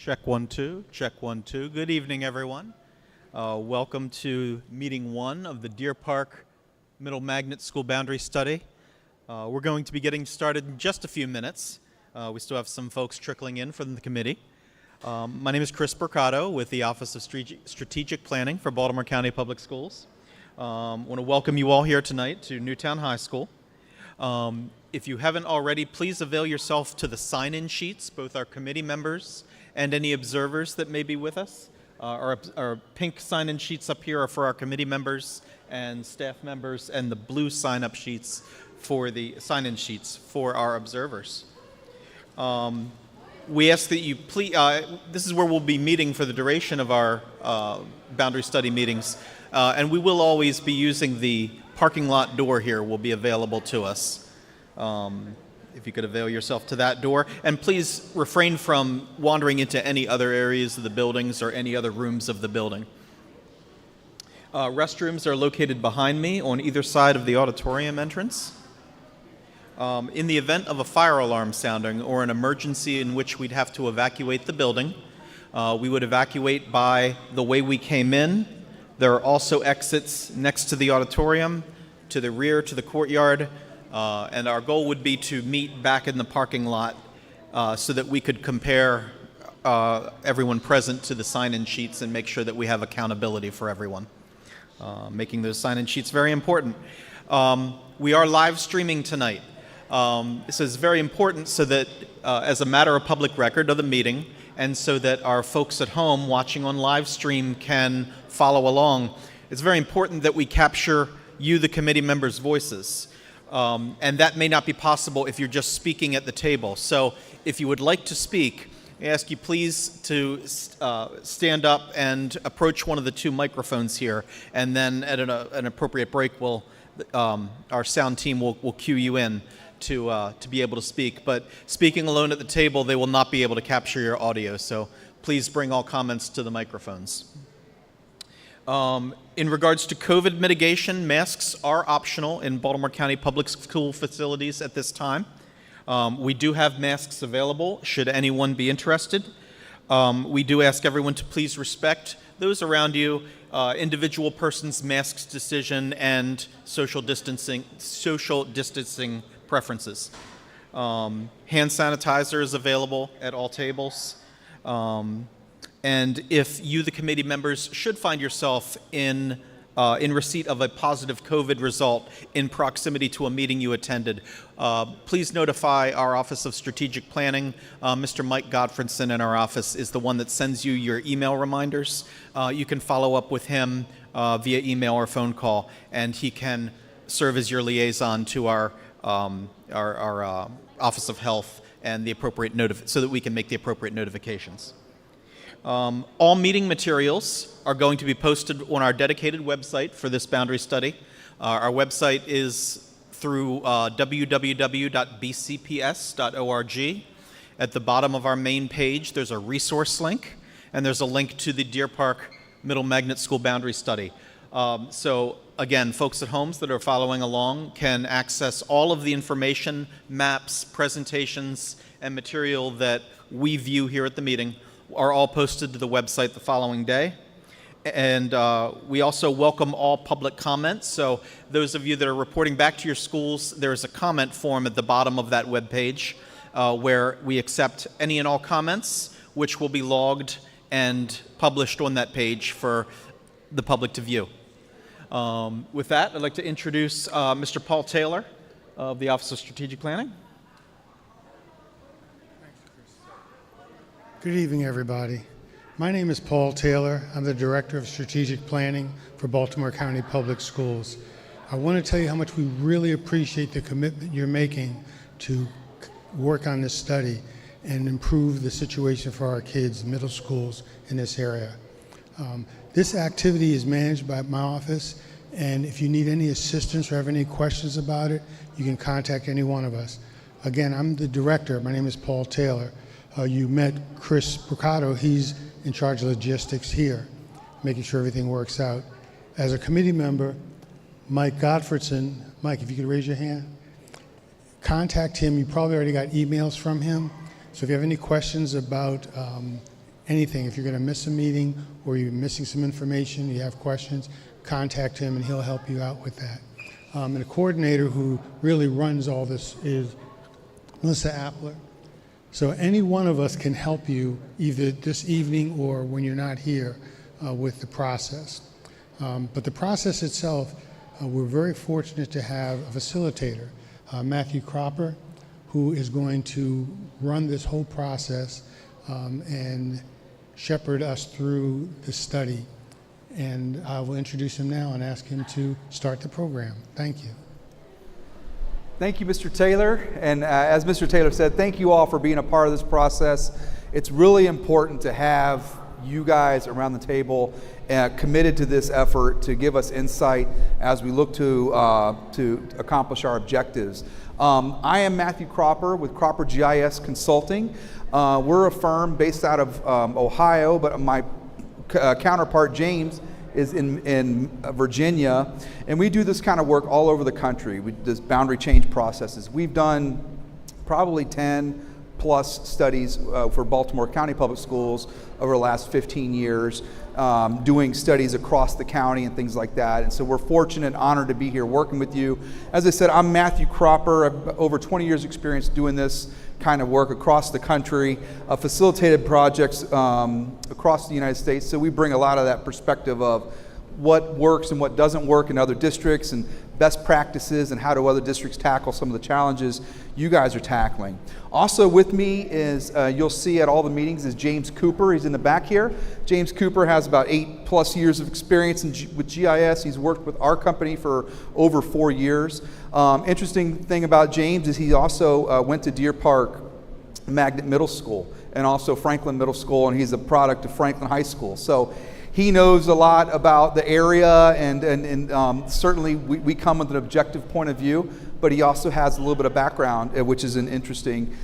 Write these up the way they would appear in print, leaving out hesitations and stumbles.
Check 1 2, check 1 2. Good evening, everyone. Welcome to meeting 1 of the Deer Park Middle Magnet School Boundary Study. We're going to be getting started in just a few minutes. We still have some folks trickling in from the committee. My name is Chris Burcato with the Office of Strategic Planning for Baltimore County Public Schools. I want to welcome you all here tonight to Newtown High School. If you haven't already, please avail yourself to the sign-in sheets, both our committee members and any observers that may be with us. Our pink sign-in sheets up here are for our committee members and staff members, and the blue sign-up sheets for the sign-in sheets for our observers. We ask that you please, this is where we'll be meeting for the duration of our boundary study meetings, and we will always be using the parking lot door here will be available to us. If you could avail yourself to that door. And please refrain from wandering into any other areas of the buildings or any other rooms of the building. Restrooms are located behind me on either side of the auditorium entrance. In the event of a fire alarm sounding or an emergency in which we'd have to evacuate the building, we would evacuate by the way we came in. There are also exits next to the auditorium, to the rear, to the courtyard, and our goal would be to meet back in the parking lot so that we could compare everyone present to the sign-in sheets and make sure that we have accountability for everyone. Making those sign-in sheets very important. We are live streaming tonight. This is very important so that as a matter of public record of the meeting, and so that our folks at home watching on live stream can follow along, it's very important that we capture you, the committee members' voices. And that may not be possible if you're just speaking at the table. So if you would like to speak, I ask you please to stand up and approach one of the 2 microphones here, and then at an appropriate break, our sound team will cue you in to be able to speak. But speaking alone at the table, they will not be able to capture your audio, so please bring all comments to the microphones. In regards to COVID mitigation, masks are optional in Baltimore County Public School facilities at this time. We do have masks available should anyone be interested. We do ask everyone to please respect those around you, individual person's masks decision, and social distancing preferences. Hand sanitizer is available at all tables. And if you, the committee members, should find yourself in receipt of a positive COVID result in proximity to a meeting you attended, please notify our Office of Strategic Planning. Mr. Mike Godfredson in our office is the one that sends you your email reminders. You can follow up with him via email or phone call, and he can serve as your liaison to our Office of Health and the appropriate so that we can make the appropriate notifications. All meeting materials are going to be posted on our dedicated website for this boundary study. Our website is through www.bcps.org. At the bottom of our main page, there's a resource link, and there's a link to the Deer Park Middle Magnet School Boundary Study. So again, folks at home that are following along can access all of the information, maps, presentations, and material that we view here at the meeting are all posted to the website the following day. And we also welcome all public comments. So those of you that are reporting back to your schools, there's a comment form at the bottom of that webpage where we accept any and all comments, which will be logged and published on that page for the public to view. With that, I'd like to introduce Mr. Paul Taylor of the Office of Strategic Planning. Good evening, everybody. My name is Paul Taylor. I'm the Director of Strategic Planning for Baltimore County Public Schools. I want to tell you how much we really appreciate the commitment you're making to work on this study and improve the situation for our kids, middle schools in this area. This activity is managed by my office, and if you need any assistance or have any questions about it, you can contact any one of us. Again, I'm the director. My name is Paul Taylor. You met Chris Burcato. He's in charge of logistics here, making sure everything works out. As a committee member, Mike Godfredson, Mike, if you could raise your hand, contact him. You probably already got emails from him. So if you have any questions about anything. If you're going to miss a meeting or you're missing some information, you have questions, contact him and he'll help you out with that. And the coordinator who really runs all this is Melissa Appler. So any one of us can help you either this evening or when you're not here with the process. But the process itself, we're very fortunate to have a facilitator, Matthew Cropper, who is going to run this whole process and shepherd us through the study. And I will introduce him now and ask him to start the program. Thank you. Thank you, Mr. Taylor. And as Mr. Taylor said, thank you all for being a part of this process. It's really important to have you guys around the table committed to this effort to give us insight as we look to accomplish our objectives. I am Matthew Cropper with Cropper GIS Consulting. We're a firm based out of Ohio, but my counterpart James is in Virginia, and we do this kind of work all over the country. We do this boundary change processes. We've done probably 10 plus studies for Baltimore County Public Schools over the last 15 years, doing studies across the county and things like that. And so we're fortunate and honored to be here working with you. As I said, I'm Matthew Cropper. I've over 20 years experience doing this kind of work across the country, facilitated projects across the United States. So we bring a lot of that perspective of what works and what doesn't work in other districts and best practices and how do other districts tackle some of the challenges you guys are tackling. Also with me is, you'll see at all the meetings, is James Cooper. He's in the back here. James Cooper has about 8+ years of experience with GIS. He's worked with our company for over 4 years. Interesting thing about James is he also went to Deer Park Magnet Middle School and also Franklin Middle School, and he's a product of Franklin High School. So he knows a lot about the area, and certainly we come with an objective point of view, but he also has a little bit of background, which is an interesting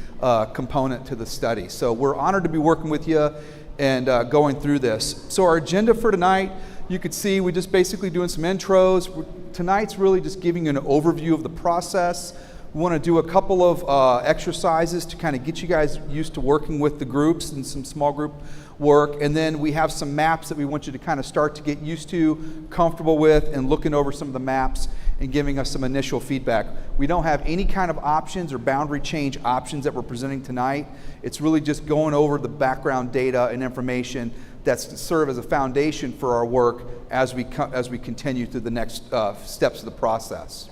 component to the study. So we're honored to be working with you and going through this. So our agenda for tonight, you could see we're just basically doing some intros. Tonight's really just giving you an overview of the process. We want to do a couple of exercises to kind of get you guys used to working with the groups and some small group work, and then we have some maps that we want you to kind of start to get used to, comfortable with, and looking over some of the maps and giving us some initial feedback. We don't have any kind of options or boundary change options that we're presenting tonight. It's really just going over the background data and information that's to serve as a foundation for our work as we continue through the next steps of the process.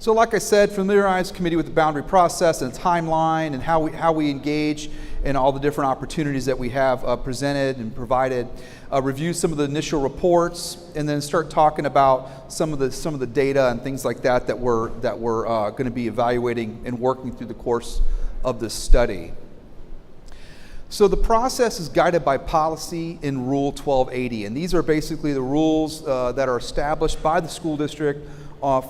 So like I said, familiarize the committee with the boundary process and timeline and how we engage in all the different opportunities that we have presented and provided. Review some of the initial reports, and then start talking about some of the data and things like that we're going to be evaluating and working through the course of this study. So the process is guided by policy in Rule 1280, and these are basically the rules that are established by the school district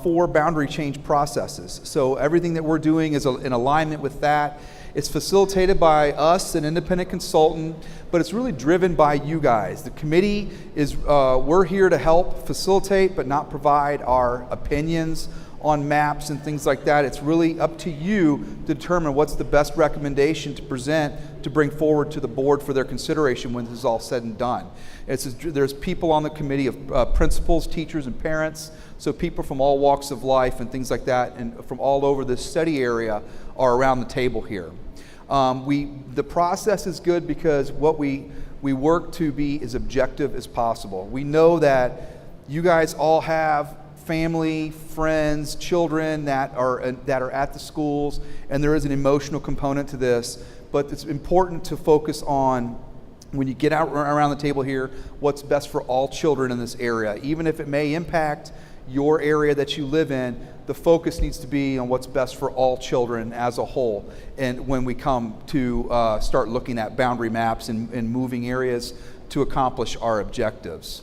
for boundary change processes. So everything that we're doing is in alignment with that. It's facilitated by us, an independent consultant, but it's really driven by you guys. The committee is, we're here to help facilitate but not provide our opinions on maps and things like that. It's really up to you to determine what's the best recommendation to present to bring forward to the board for their consideration when this is all said and done. There's people on the committee of principals, teachers, and parents, so people from all walks of life and things like that, and from all over this study area are around the table here. The process is good because what we work to be as objective as possible. We know that you guys all have family, friends, children that are at the schools, and there is an emotional component to this, but it's important to focus on, when you get out around the table here, what's best for all children in this area. Even if it may impact your area that you live in, the focus needs to be on what's best for all children as a whole. And when we come to start looking at boundary maps and moving areas to accomplish our objectives.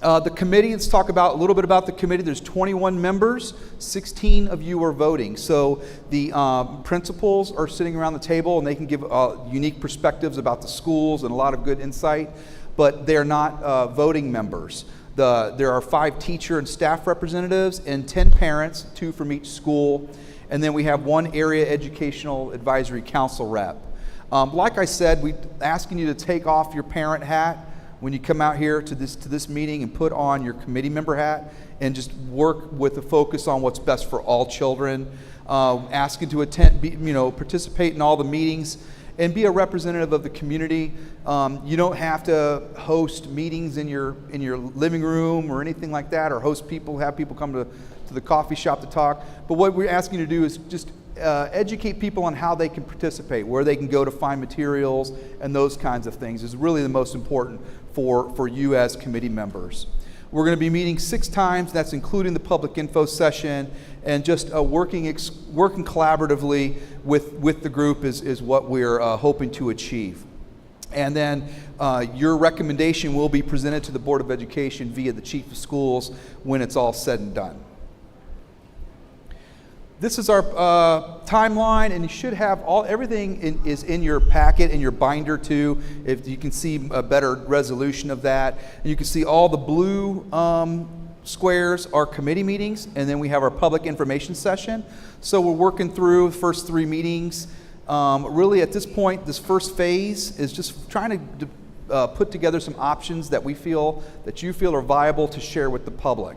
The committee, let's talk about a little bit about the committee. There's 21 members, 16 of you are voting. So the principals are sitting around the table and they can give unique perspectives about the schools and a lot of good insight, but they're not voting members. There are 5 teacher and staff representatives and 10 parents, 2 from each school, and then we have 1 area educational advisory council rep. Like I said, we're asking you to take off your parent hat when you come out here to this meeting and put on your committee member hat and just work with a focus on what's best for all children. Asking to attend, participate in all the meetings and be a representative of the community. You don't have to host meetings in your living room or anything like that, or have people come to the coffee shop to talk. But what we're asking you to do is just educate people on how they can participate, where they can go to find materials, and those kinds of things is really the most important for you as committee members. We're going to be meeting 6 times, that's including the public info session, and just working collaboratively with the group is what we're hoping to achieve. And then your recommendation will be presented to the Board of Education via the Chief of Schools when it's all said and done. This is our timeline, and you should have everything is in your packet, in your binder too. If you can see a better resolution of that. And you can see all the blue squares are committee meetings, and then we have our public information session. So we're working through the first 3 meetings. Really at this point, this first phase is just trying to put together some options that you feel are viable to share with the public.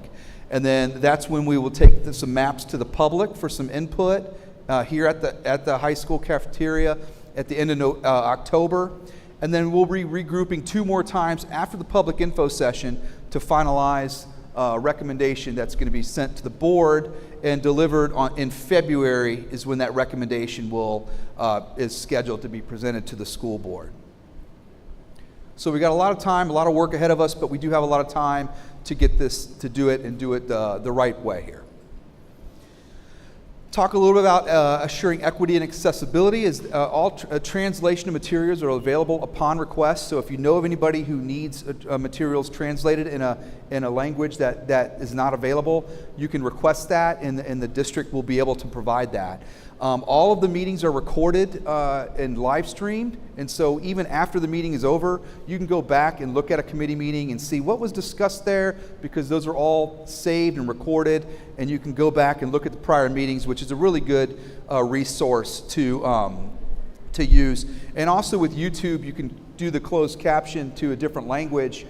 And then that's when we will take some maps to the public for some input here at the high school cafeteria at the end of October. And then we'll be regrouping 2 more times after the public info session to finalize a recommendation that's going to be sent to the board and delivered in February is when that recommendation is scheduled to be presented to the school board. So we got a lot of time, a lot of work ahead of us, but we do have a lot of time to get this, to do it the right way here. Talk a little bit about assuring equity and accessibility. All translation of materials are available upon request. So if you know of anybody who needs materials translated in a language that is not available, you can request that, and the district will be able to provide that. All of the meetings are recorded and live streamed, and so even after the meeting is over, you can go back and look at a committee meeting and see what was discussed there, because those are all saved and recorded, and you can go back and look at the prior meetings, which is a really good resource to use. And also with YouTube, you can do the closed caption to a different language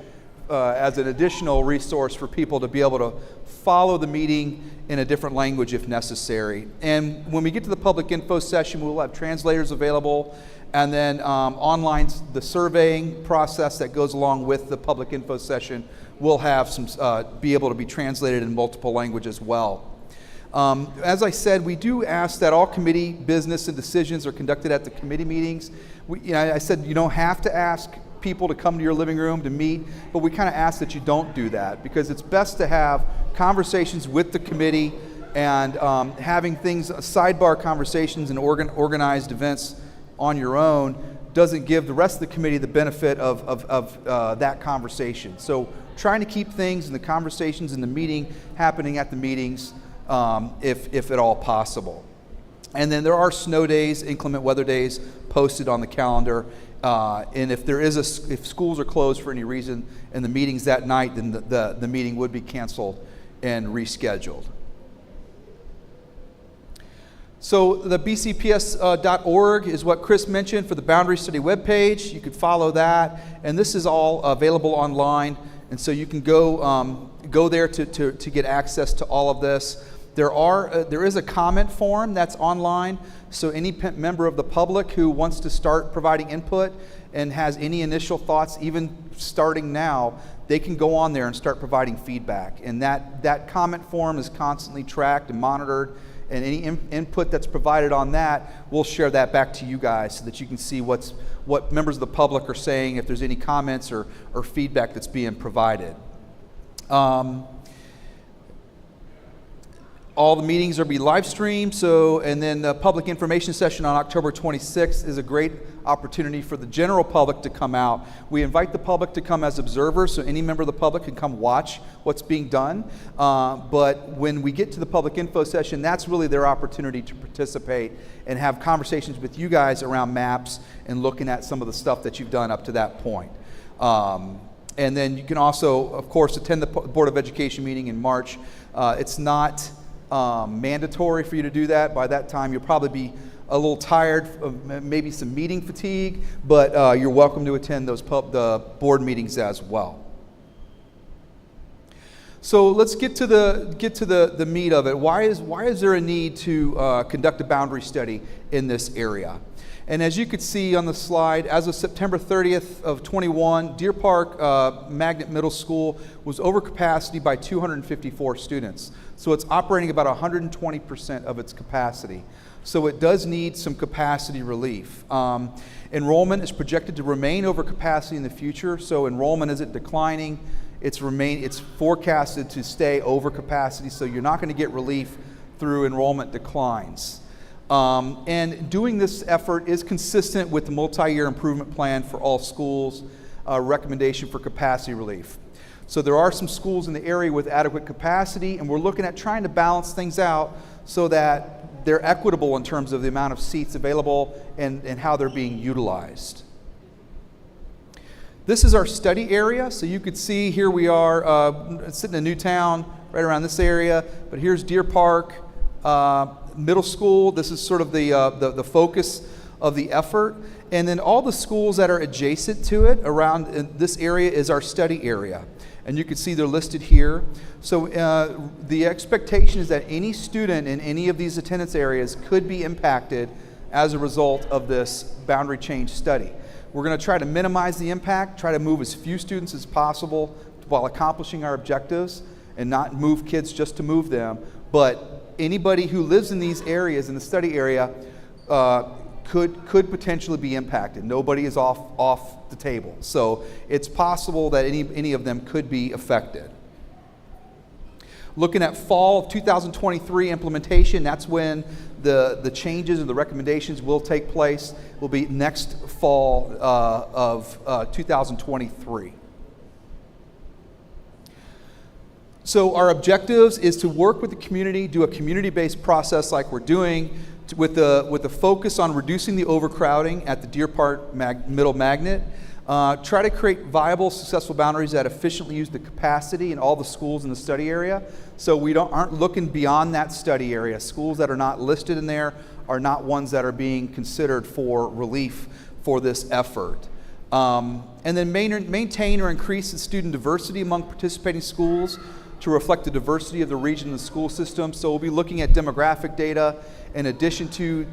as an additional resource for people to be able to follow the meeting in a different language if necessary. And when we get to the public info session, we'll have translators available, and then online, the surveying process that goes along with the public info session will have be able to be translated in multiple languages as well. As I said, we do ask that all committee business and decisions are conducted at the committee meetings. I said you don't have to ask people to come to your living room to meet, but we kind of ask that you don't do that, because it's best to have conversations with the committee, and having sidebar conversations and organized events on your own doesn't give the rest of the committee the benefit of that conversation. So trying to keep things and the conversations in the meeting happening at the meetings, if at all possible. And then there are snow days, inclement weather days posted on the calendar. And if schools are closed for any reason and the meeting's that night, then the meeting would be canceled and rescheduled. So the BCPS.org is what Chris mentioned for the Boundary Study webpage. You could follow that, and this is all available online, and so you can go there to get access to all of this. There is a comment form that's online, so any member of the public who wants to start providing input and has any initial thoughts, even starting now, they can go on there and start providing feedback. And that comment form is constantly tracked and monitored, and any input that's provided on that, we'll share that back to you guys so that you can see what members of the public are saying, if there's any comments or feedback that's being provided. All the meetings are being live streamed, and then the public information session on October 26th is a great opportunity for the general public to come out. We invite the public to come as observers, so any member of the public can come watch what's being done. But when we get to the public info session, that's really their opportunity to participate and have conversations with you guys around maps and looking at some of the stuff that you've done up to that point. And then you can also, of course, attend the Board of Education meeting in March. It's not mandatory for you to do that. By that time, you'll probably be a little tired, maybe some meeting fatigue, but you're welcome to attend the board meetings as well. So let's get to the meat of it. Why is there a need to conduct a boundary study in this area? And as you could see on the slide, as of September 30th of 21, Deer Park Magnet Middle School was over capacity by 254 students. So it's operating about 120% of its capacity. So it does need some capacity relief. Enrollment is projected to remain over capacity in the future. So enrollment isn't declining. It's forecasted to stay over capacity. So you're not going to get relief through enrollment declines. And doing this effort is consistent with the multi-year improvement plan for all schools, recommendation for capacity relief. So there are some schools in the area with adequate capacity, and we're looking at trying to balance things out so that they're equitable in terms of the amount of seats available and how they're being utilized. This is our study area. So you could see here we are sitting in Newtown, right around this area, but here's Deer Park Middle School. This is sort of the focus of the effort. And then all the schools that are adjacent to it around this area is our study area. And you can see they're listed here. So the expectation is that any student in any of these attendance areas could be impacted as a result of this boundary change study. We're going to try to minimize the impact, try to move as few students as possible while accomplishing our objectives and not move kids just to move them. But anybody who lives in these areas, in the study area, could potentially be impacted. Nobody is off the table. So it's possible that any of them could be affected. Looking at fall of 2023 implementation, that's when the changes and the recommendations will take place. Will be next fall of 2023. So our objectives is to work with the community, do a community-based process like we're doing, with the focus on reducing the overcrowding at the Deer Park Middle Magnet. Try to create viable, successful boundaries that efficiently use the capacity in all the schools in the study area. So we aren't looking beyond that study area. Schools that are not listed in there are not ones that are being considered for relief for this effort. And then maintain or increase the student diversity among participating schools to reflect the diversity of the region and the school system. So we'll be looking at demographic data in addition to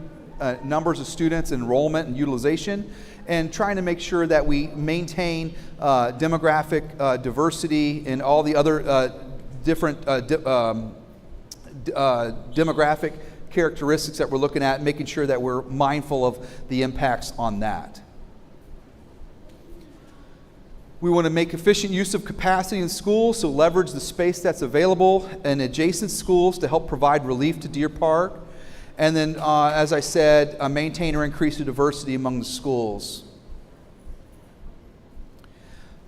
numbers of students, enrollment, and utilization, and trying to make sure that we maintain demographic diversity and all the other different demographic characteristics that we're looking at, making sure that we're mindful of the impacts on that. We want to make efficient use of capacity in schools, so leverage the space that's available in adjacent schools to help provide relief to Deer Park. And then, as I said, maintain or increase the diversity among the schools.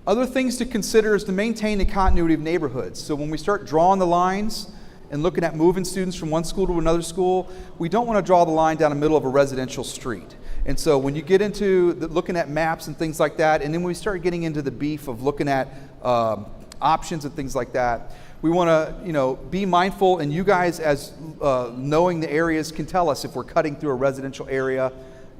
Other things to consider is to maintain the continuity of neighborhoods. So when we start drawing the lines and looking at moving students from one school to another school, we don't want to draw the line down the middle of a residential street. And so when you get into looking at maps and things like that, and then when we start getting into the beef of looking at options and things like that, we want to, be mindful, and you guys, as knowing the areas, can tell us if we're cutting through a residential area.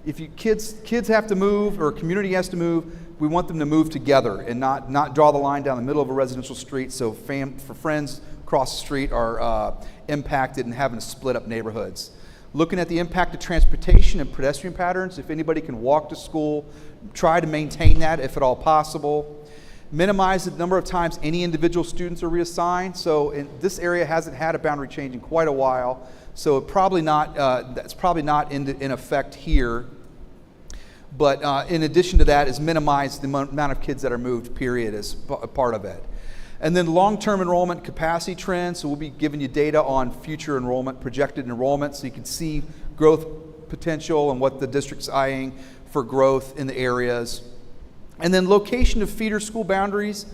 If kids have to move or a community has to move, we want them to move together and not draw the line down the middle of a residential street so for friends across the street are impacted and having to split up neighborhoods. Looking at the impact of transportation and pedestrian patterns, if anybody can walk to school, try to maintain that if at all possible. Minimize the number of times any individual students are reassigned. So this area hasn't had a boundary change in quite a while, so that's probably not in effect here. But in addition to that is minimize the amount of kids that are moved, period, as part of it. And then long-term enrollment capacity trends. So we'll be giving you data on future enrollment, projected enrollment, so you can see growth potential and what the district's eyeing for growth in the areas. And then location of feeder school boundaries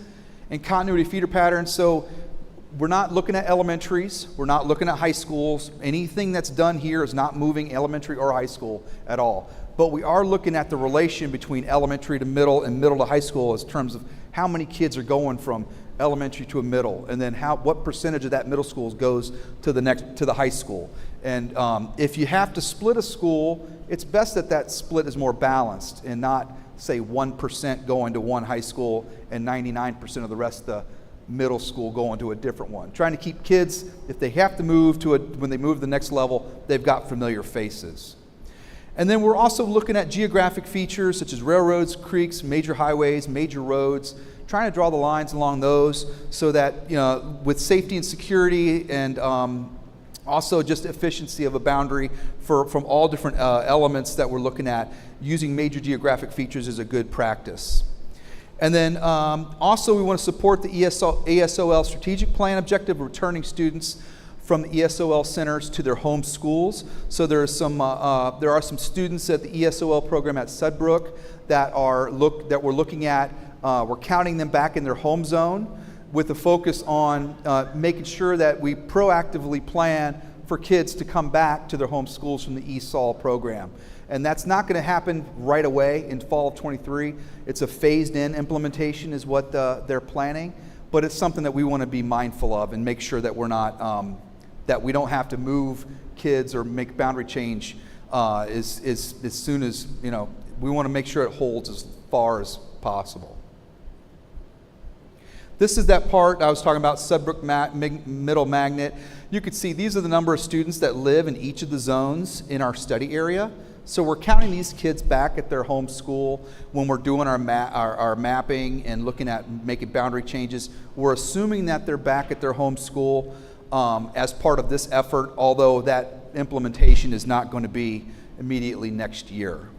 and continuity of feeder patterns. So we're not looking at elementaries. We're not looking at high schools. Anything that's done here is not moving elementary or high school at all. But we are looking at the relation between elementary to middle and middle to high school in terms of how many kids are going from elementary to a middle, and then what percentage of that middle school goes to the high school. And if you have to split a school, it's best that that split is more balanced and not say 1% going to one high school and 99% of the rest of the middle school going to a different one. Trying to keep kids, if they have to move when they move to the next level, they've got familiar faces. And then we're also looking at geographic features such as railroads, creeks, major highways, major roads, trying to draw the lines along those so that, with safety and security and also just efficiency of a boundary from all different elements that we're looking at, using major geographic features is a good practice. And then also we want to support the ASOL strategic plan objective of returning students from the ESOL centers to their home schools. So there are some students at the ESOL program at Sudbrook that we're looking at. We're counting them back in their home zone with a focus on making sure that we proactively plan for kids to come back to their home schools from the ESOL program. And that's not going to happen right away in fall of 23. It's a phased-in implementation is what they're planning, but it's something that we want to be mindful of and make sure that we're not that we don't have to move kids or make boundary change as soon as, we want to make sure it holds as far as possible. This is that part I was talking about, Sudbrook Middle Magnet. You can see these are the number of students that live in each of the zones in our study area. So we're counting these kids back at their home school when we're doing our mapping and looking at making boundary changes. We're assuming that they're back at their home school as part of this effort, although that implementation is not going to be immediately next year.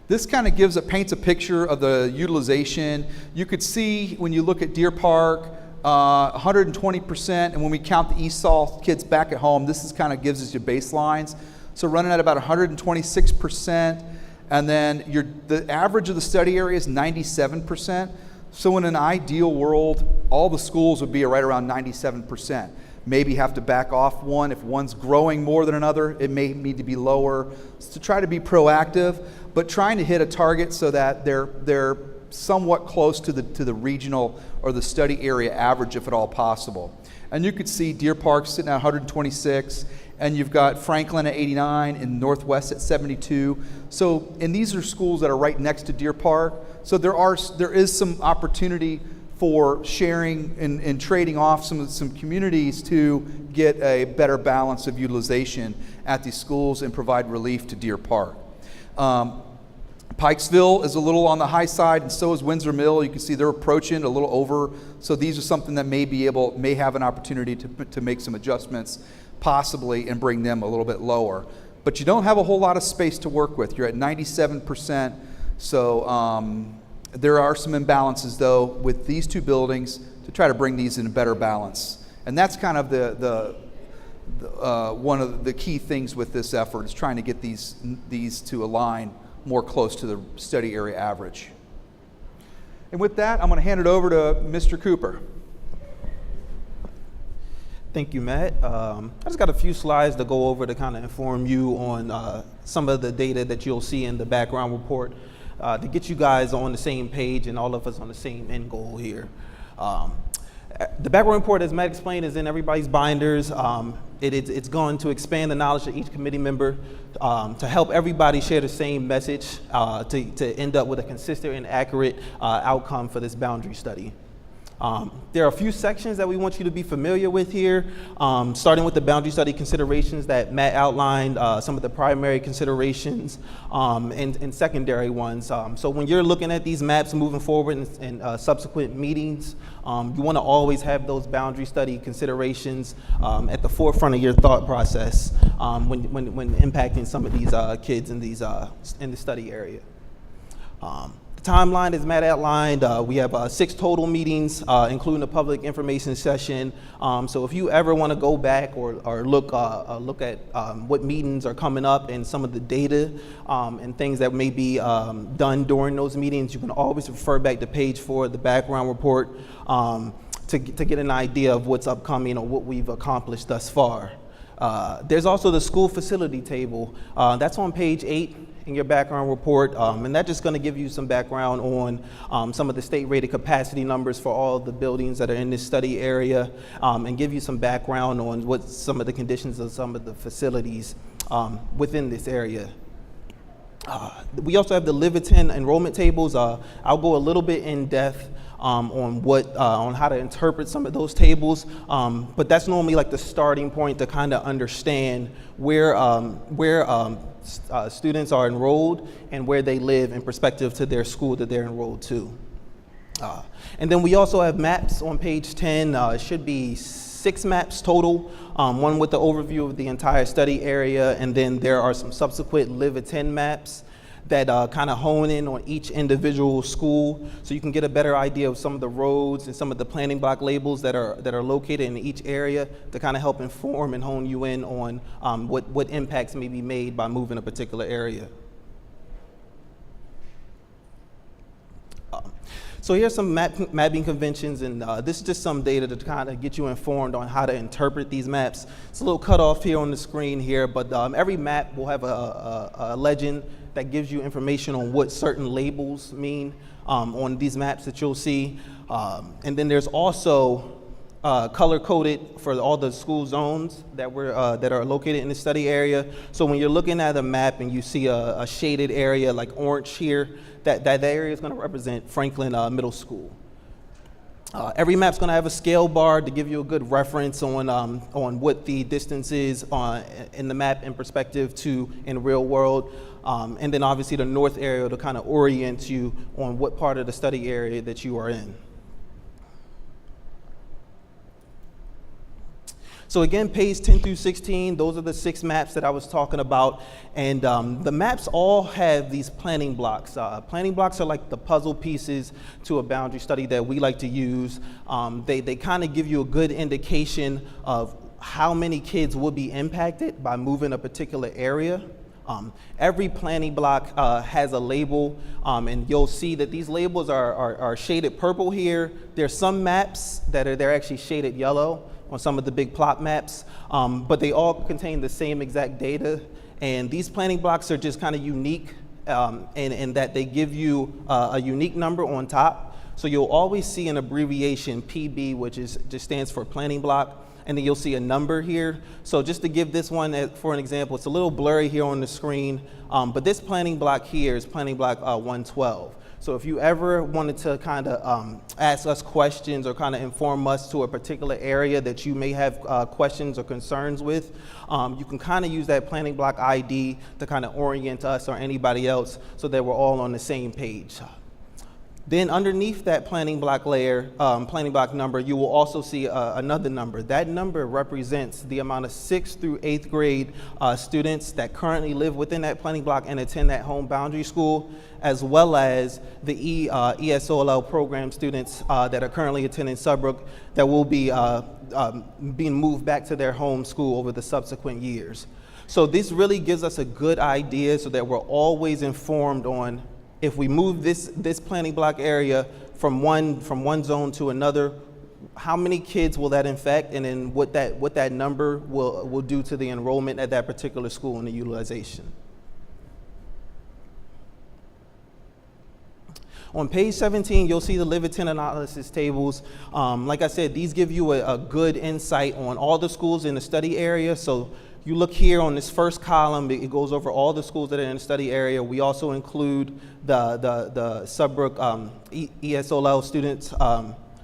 This kind of paints a picture of the utilization. You could see when you look at Deer Park, 120%, and when we count the ESOL kids back at home, this kind of gives us your baselines. So running at about 126%, and then the average of the study area is 97%. So in an ideal world, all the schools would be right around 97%. Maybe have to back off one. If one's growing more than another, it may need to be lower. So to try to be proactive, but trying to hit a target so that they're somewhat close to the regional or the study area average, if at all possible. And you could see Deer Park sitting at 126, and you've got Franklin at 89 and Northwest at 72. So, and these are schools that are right next to Deer Park. So there is some opportunity for sharing and trading off some communities to get a better balance of utilization at these schools and provide relief to Deer Park. Pikesville is a little on the high side, and so is Windsor Mill. You can see they're approaching a little over. So these are something that may have an opportunity to make some adjustments, possibly, and bring them a little bit lower. But you don't have a whole lot of space to work with. You're at 97%. So there are some imbalances, though, with these two buildings to try to bring these in a better balance. And that's kind of one of the key things with this effort is trying to get these to align more close to the study area average. And with that, I'm going to hand it over to Mr. Cooper. Thank you, Matt. I just got a few slides to go over to kind of inform you on some of the data that you'll see in the background report to get you guys on the same page and all of us on the same end goal here. The background report, as Matt explained, is in everybody's binders. It's going to expand the knowledge of each committee member to help everybody share the same message to end up with a consistent and accurate outcome for this boundary study. There are a few sections that we want you to be familiar with here, starting with the boundary study considerations that Matt outlined, some of the primary considerations and secondary ones. So when you're looking at these maps moving forward in subsequent meetings, you want to always have those boundary study considerations at the forefront of your thought process when impacting some of these kids in the study area. Timeline, as Matt outlined, we have 6 total meetings, including a public information session. So if you ever want to go back or look at what meetings are coming up and some of the data and things that may be done during those meetings, you can always refer back to page 4 of the background report to get an idea of what's upcoming or what we've accomplished thus far. There's also the school facility table. That's on page 8 in your background report, and that's just going to give you some background on some of the state-rated capacity numbers for all the buildings that are in this study area, and give you some background on what some of the conditions of some of the facilities within this area. We also have the Liverton enrollment tables. I'll go a little bit in depth on how to interpret some of those tables, but that's normally like the starting point to kind of understand where students are enrolled and where they live in perspective to their school that they're enrolled to. And then we also have maps on page 10. It should be 6 maps total, one with the overview of the entire study area, and then there are some subsequent Liverton maps that kind of hone in on each individual school, so you can get a better idea of some of the roads and some of the planning block labels that are located in each area to kind of help inform and hone you in on what impacts may be made by moving a particular area. So here's some mapping conventions, and this is just some data to kind of get you informed on how to interpret these maps. It's a little cut off here on the screen here, but every map will have a legend that gives you information on what certain labels mean on these maps that you'll see. And then there's also color-coded for all the school zones that are located in the study area. So when you're looking at a map and you see a shaded area like orange here, that area is going to represent Franklin Middle School. Every map's going to have a scale bar to give you a good reference on what the distance is in the map in perspective to in real world. And then obviously the north area to kind of orient you on what part of the study area that you are in. So again, page 10 through 16, those are the 6 maps that I was talking about. And the maps all have these planning blocks. Planning blocks are like the puzzle pieces to a boundary study that we like to use. They kind of give you a good indication of how many kids will be impacted by moving a particular area. Every planning block has a label, and you'll see that these labels are shaded purple here. There's some maps that they're actually shaded yellow on some of the big plot maps, but they all contain the same exact data. And these planning blocks are just kind of unique in that they give you a unique number on top. So you'll always see an abbreviation PB, which just stands for planning block, and then you'll see a number here. So just to give this one for an example, it's a little blurry here on the screen, but this planning block here is planning block 112. So if you ever wanted to kind of ask us questions or kind of inform us to a particular area that you may have questions or concerns with, you can kind of use that planning block ID to kind of orient us or anybody else so that we're all on the same page. Then underneath that planning block layer, planning block number, you will also see another number. That number represents the amount of 6th through 8th grade students that currently live within that planning block and attend that home boundary school, as well as the ESOL program students that are currently attending Subbrook that will be being moved back to their home school over the subsequent years. So this really gives us a good idea so that we're always informed on if we move this planning block area from one zone to another, how many kids will that infect, and then what that number will do to the enrollment at that particular school and the utilization. On page 17, you'll see the Liverton analysis tables. Like I said, these give you a good insight on all the schools in the study area. So you look here on this first column, it goes over all the schools that are in the study area. We also include the Subbrook ESOL students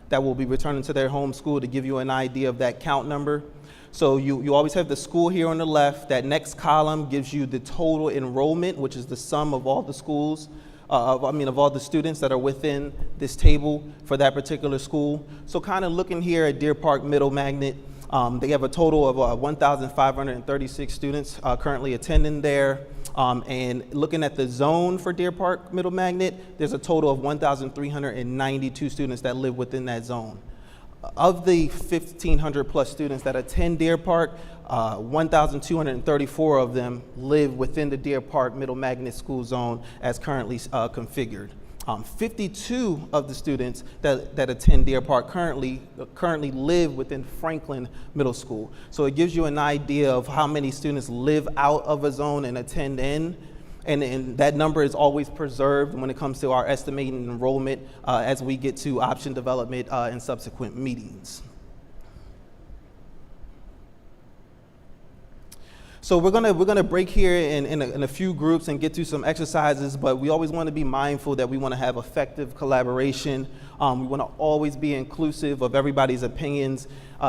that will be returning to their home school to give you an idea of that count number. So you always have the school here on the left. That next column gives you the total enrollment, which is the sum of all the schools, of all the students that are within this table for that particular school. So kind of looking here at Deer Park Middle Magnet, they have a total of 1,536 students currently attending there. And looking at the zone for Deer Park Middle Magnet, there's a total of 1,392 students that live within that zone. Of the 1,500 plus students that attend Deer Park, 1,234 of them live within the Deer Park Middle Magnet School Zone as currently configured. 52 of the students that attend Deer Park currently live within Franklin Middle School. So it gives you an idea of how many students live out of a zone and attend in. And that number is always preserved when it comes to our estimating enrollment as we get to option development in subsequent meetings. So we're gonna break here in a few groups and get through some exercises, but we always want to be mindful that we want to have effective collaboration. We want to always be inclusive of everybody's opinions.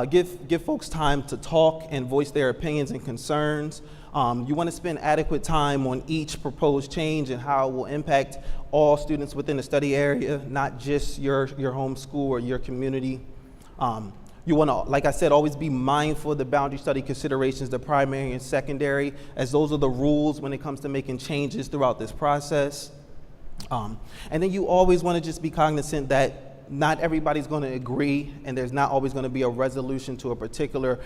Give folks time to talk and voice their opinions and concerns. You want to spend adequate time on each proposed change and how it will impact all students within the study area, not just your home school or your community. You want to, like I said, always be mindful of the boundary study considerations, the primary and secondary, as those are the rules when it comes to making changes throughout this process. And then you always want to just be cognizant that not everybody's going to agree, and there's not always going to be a resolution to a particular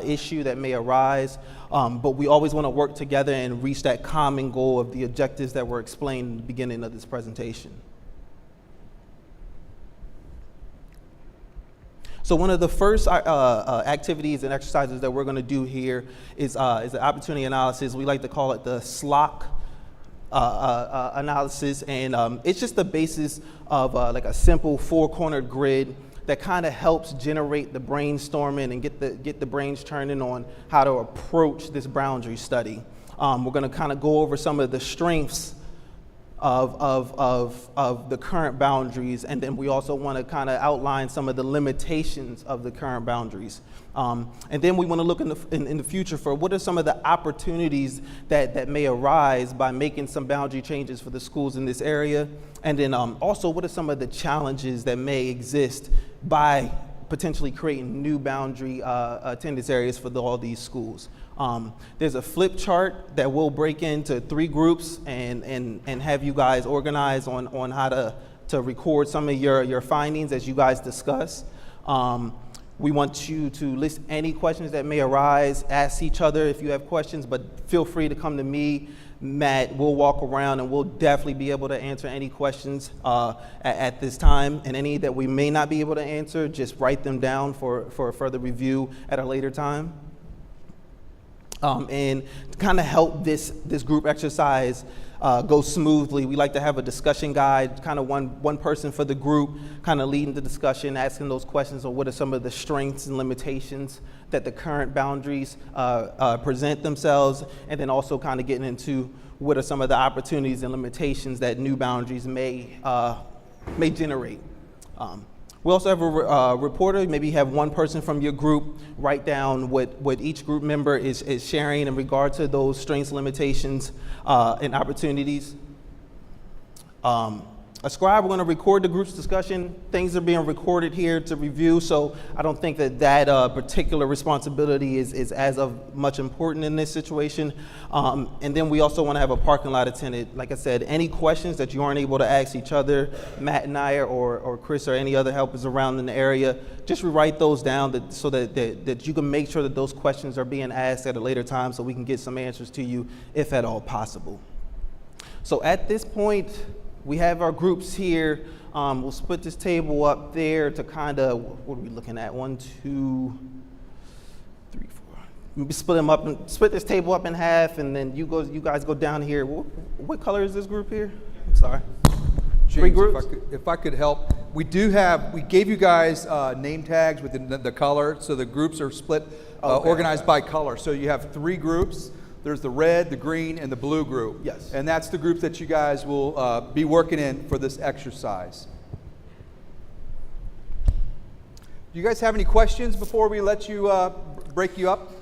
issue that may arise. But we always want to work together and reach that common goal of the objectives that were explained in the beginning of this presentation. So one of the first activities and exercises that we're going to do here is an opportunity analysis. We like to call it the SLOC analysis, and it's just the basis of like a simple four-cornered grid that kind of helps generate the brainstorming and get the brains turning on how to approach this boundary study. We're going to kind of go over some of the strengths of the current boundaries, and then we also want to kind of outline some of the limitations of the current boundaries. And then we want to look in the future for what are some of the opportunities that may arise by making some boundary changes for the schools in this area, and then also what are some of the challenges that may exist by potentially creating new boundary attendance areas for all these schools. There's a flip chart that we'll break into 3 groups and have you guys organize on how to record some of your findings as you guys discuss. We want you to list any questions that may arise, ask each other if you have questions, but feel free to come to me, Matt. We'll walk around and we'll definitely be able to answer any questions at this time, and any that we may not be able to answer, just write them down for further review at a later time. And to kind of help this group exercise go smoothly, we like to have a discussion guide, kind of one person for the group, kind of leading the discussion, asking those questions on what are some of the strengths and limitations that the current boundaries present themselves, and then also kind of getting into what are some of the opportunities and limitations that new boundaries may generate. We also have a reporter. Maybe you have one person from your group write down what each group member is sharing in regard to those strengths, limitations, and opportunities. A scribe, we're going to record the group's discussion. Things are being recorded here to review, so I don't think that particular responsibility is as of much important in this situation. And then we also want to have a parking lot attendant. Like I said, any questions that you aren't able to ask each other, Matt and I or Chris or any other helpers around in the area, just rewrite those down so that you can make sure that those questions are being asked at a later time so we can get some answers to you if at all possible. So at this point, we have our groups here. We'll split this table up there to kind of, what are we looking at? 1, 2, 3, 4. Maybe split this table up in half, and then you guys go down here. What color is this group here? I'm sorry. James, 3 groups? If I could help, we gave you guys name tags with the color, so the groups are split, organized by color. So you have 3 groups. There's the red, the green, and the blue group. Yes. And that's the group that you guys will be working in for this exercise. Do you guys have any questions before we let you break you up?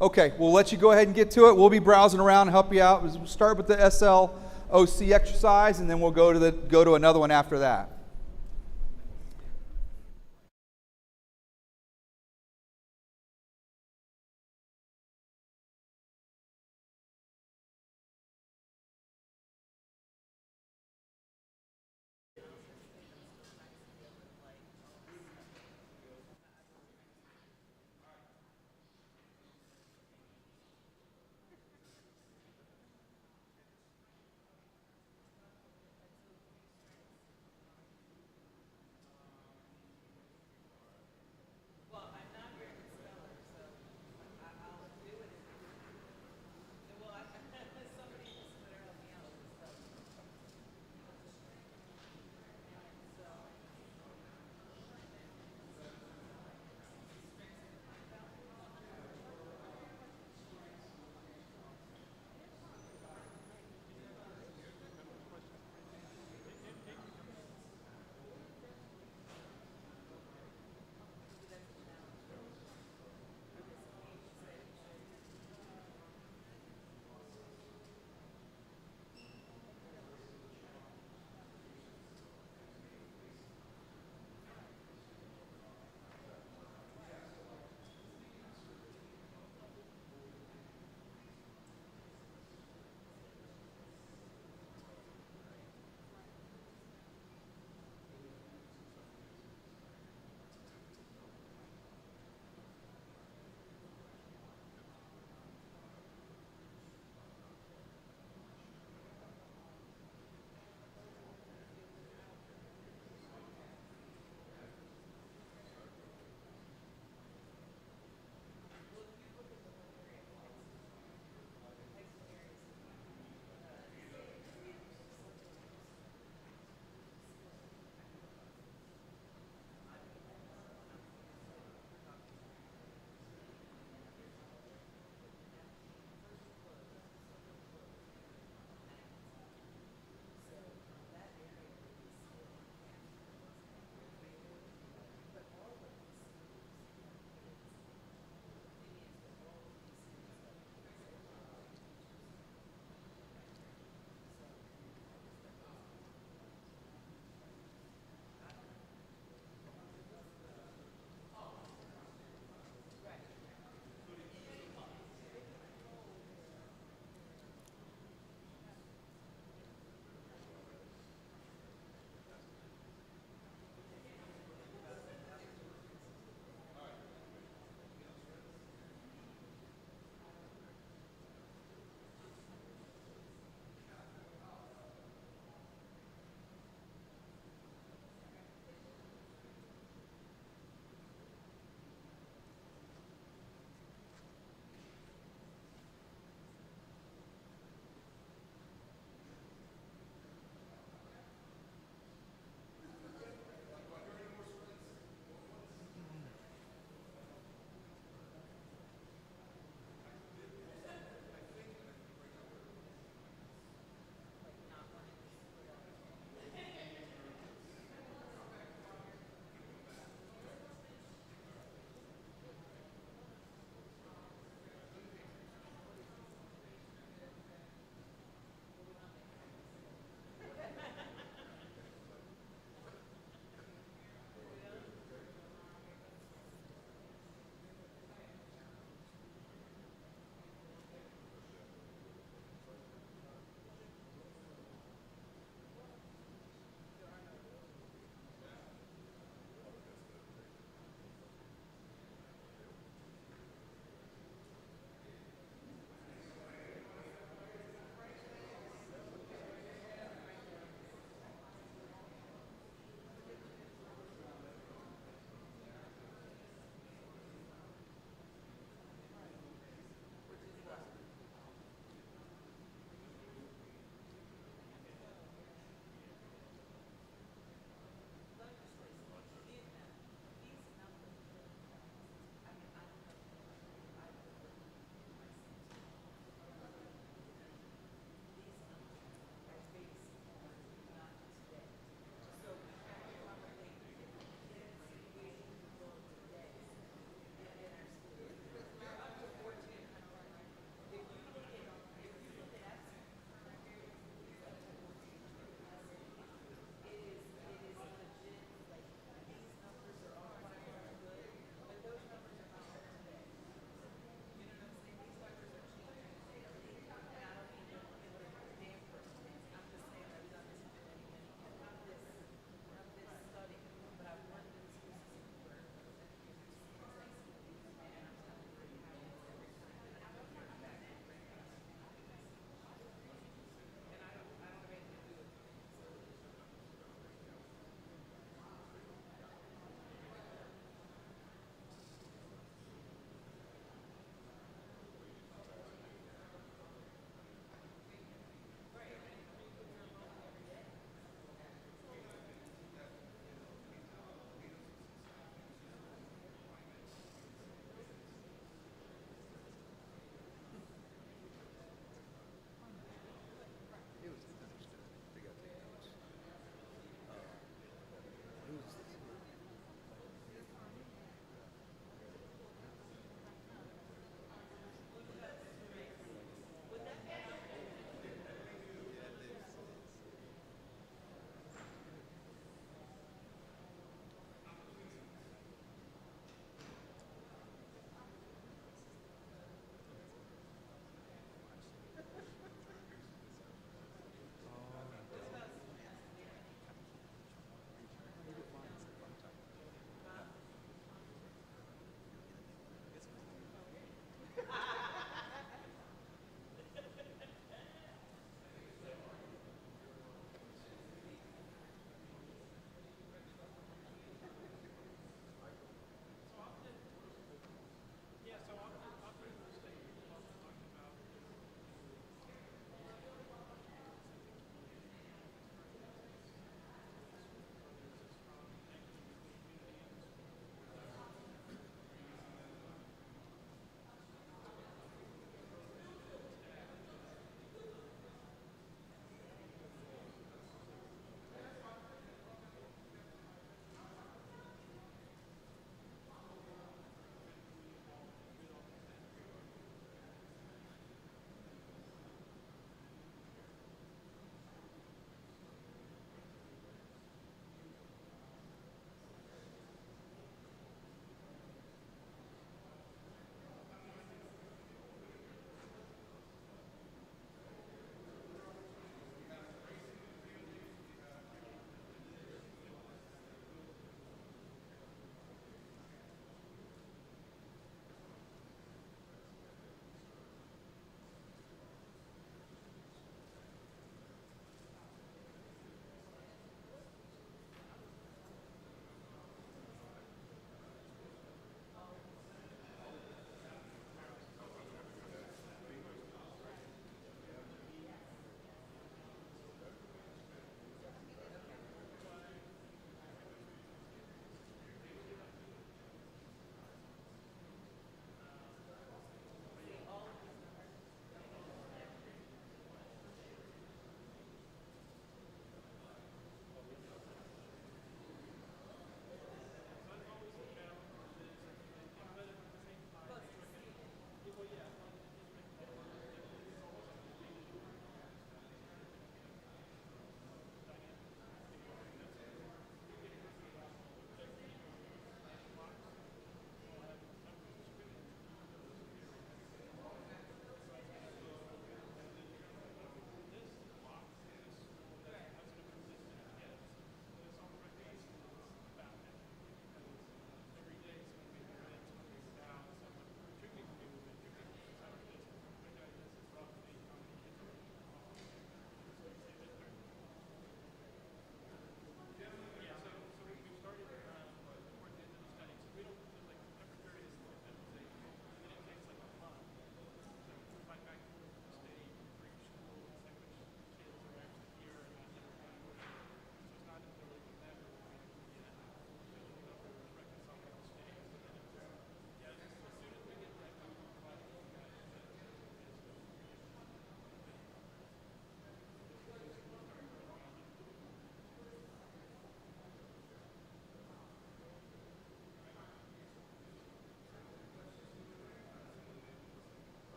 Okay, we'll let you go ahead and get to it. We'll be browsing around and help you out. We'll start with the SLOC exercise, and then we'll go to another one after that.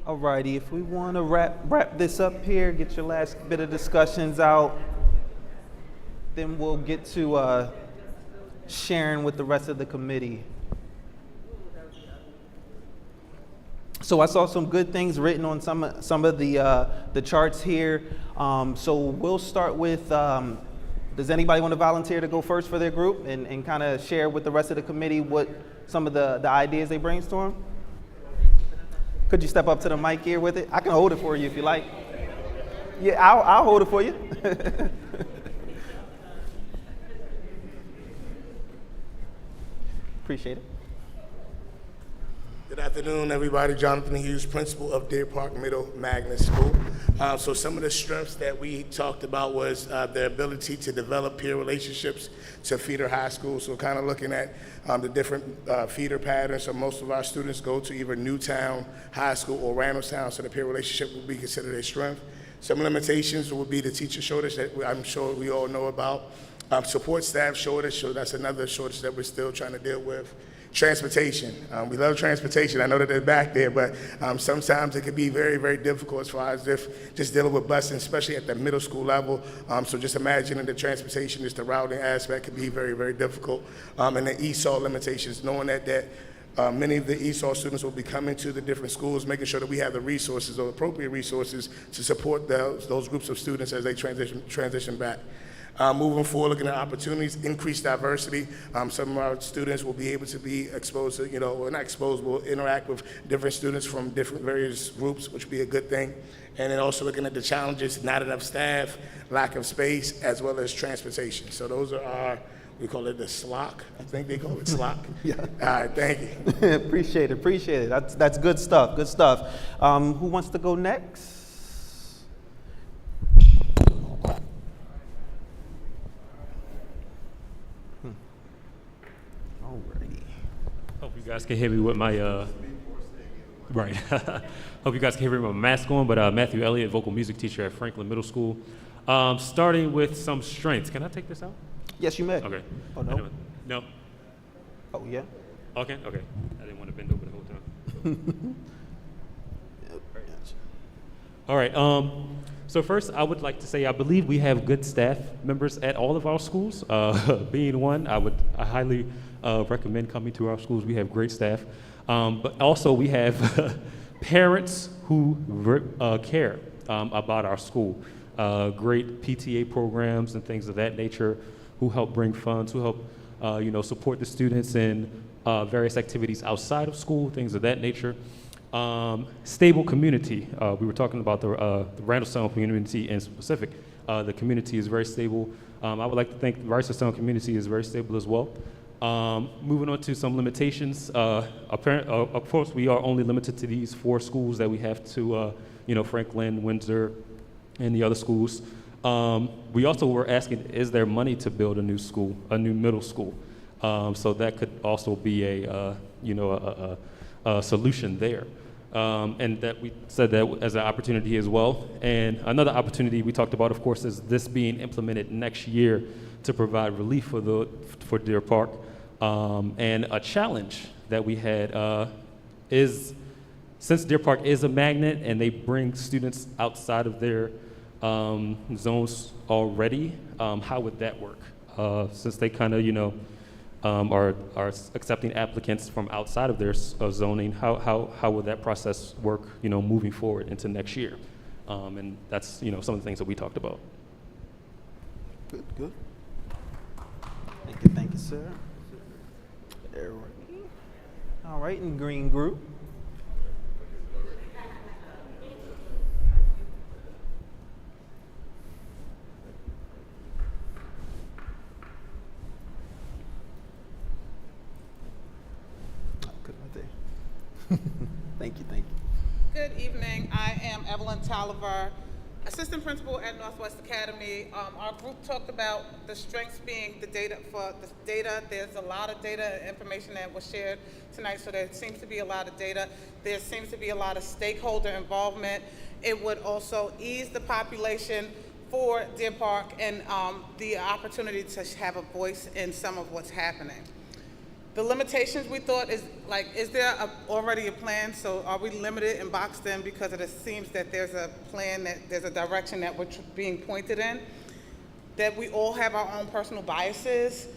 Alrighty, if we want to wrap this up here, get your last bit of discussions out, then we'll get to sharing with the rest of the committee. So I saw some good things written on some of the charts here. So we'll start with, does anybody want to volunteer to go first for their group and kind of share with the rest of the committee what some of the ideas they brainstorm? Could you step up to the mic here with it? I can hold it for you if you like. Yeah, I'll hold it for you. Appreciate it. Good afternoon, everybody. Jonathan Hughes, principal of Deer Park Middle Magnet School. So some of the strengths that we talked about was the ability to develop peer relationships to feeder high school. So kind of looking at the different feeder patterns. So most of our students go to either Newtown High School or Randallstown, so the peer relationship would be considered a strength. Some limitations would be the teacher shortage that I'm sure we all know about. Support staff shortage, so that's another shortage that we're still trying to deal with. Transportation. We love transportation. I know that they're back there, but sometimes it can be very, very difficult as far as if just dealing with busing, especially at the middle school level. So just imagining the transportation, just the routing aspect can be very, very difficult. And the ESOL limitations, knowing that many of the ESOL students will be coming to the different schools, making sure that we have the resources or appropriate resources to support those groups of students as they transition back. Moving forward, looking at opportunities, increased diversity. Some of our students will be able to be exposed to, well, not exposed, will interact with different students from different various groups, which would be a good thing. And then also looking at the challenges, not enough staff, lack of space, as well as transportation. So those are our, we call it the SLOC. I think they call it SLOC. Yeah. All right, thank you. Appreciate it. That's good stuff. Good stuff. Who wants to go next? Alrighty. Hope you guys can hear me with my right. Hope you guys can hear me with my mask on. But Matthew Elliott, vocal music teacher at Franklin Middle School. Starting with some strengths. Can I take this out? Yes, you may. Okay. Oh, no? No. Oh, yeah? Okay. I didn't want to bend over the whole time. All right. So first, I would like to say I believe we have good staff members at all of our schools. Being one, I highly recommend coming to our schools. We have great staff, but also we have parents who care about our school. Great PTA programs and things of that nature, who help bring funds, who help support the students in various activities outside of school, things of that nature. Stable community. We were talking about the Randallstown community in specific. The community is very stable. I would like to think the Randallstown community is very stable as well. Moving on to some limitations. Of course, we are only limited to these 4 schools that we have to, Franklin, Windsor, and the other schools. We also were asking, is there money to build a new school, a new middle school? So that could also be a solution there. And that we said that as an opportunity as well. And another opportunity we talked about, of course, is this being implemented next year to provide relief for Deer Park. And a challenge that we had is, since Deer Park is a magnet and they bring students outside of their zones already, how would that work? Since they kind of, are accepting applicants from outside of their zoning, how would that process work, moving forward into next year? And that's, some of the things that we talked about. Good. Thank you, sir. All right, in green group. Thank you. Good evening. I am Evelyn Tolliver, assistant principal at Northwest Academy. Our group talked about the strengths being the data. For the data, there's a lot of data and information that was shared tonight, so there seems to be a lot of data. There seems to be a lot of stakeholder involvement. It would also ease the population for Deer Park and the opportunity to have a voice in some of what's happening. The limitations we thought is like, is there already a plan? So are we limited and boxed in because it seems that there's a plan, that there's a direction that we're being pointed in? That we all have our own personal biases.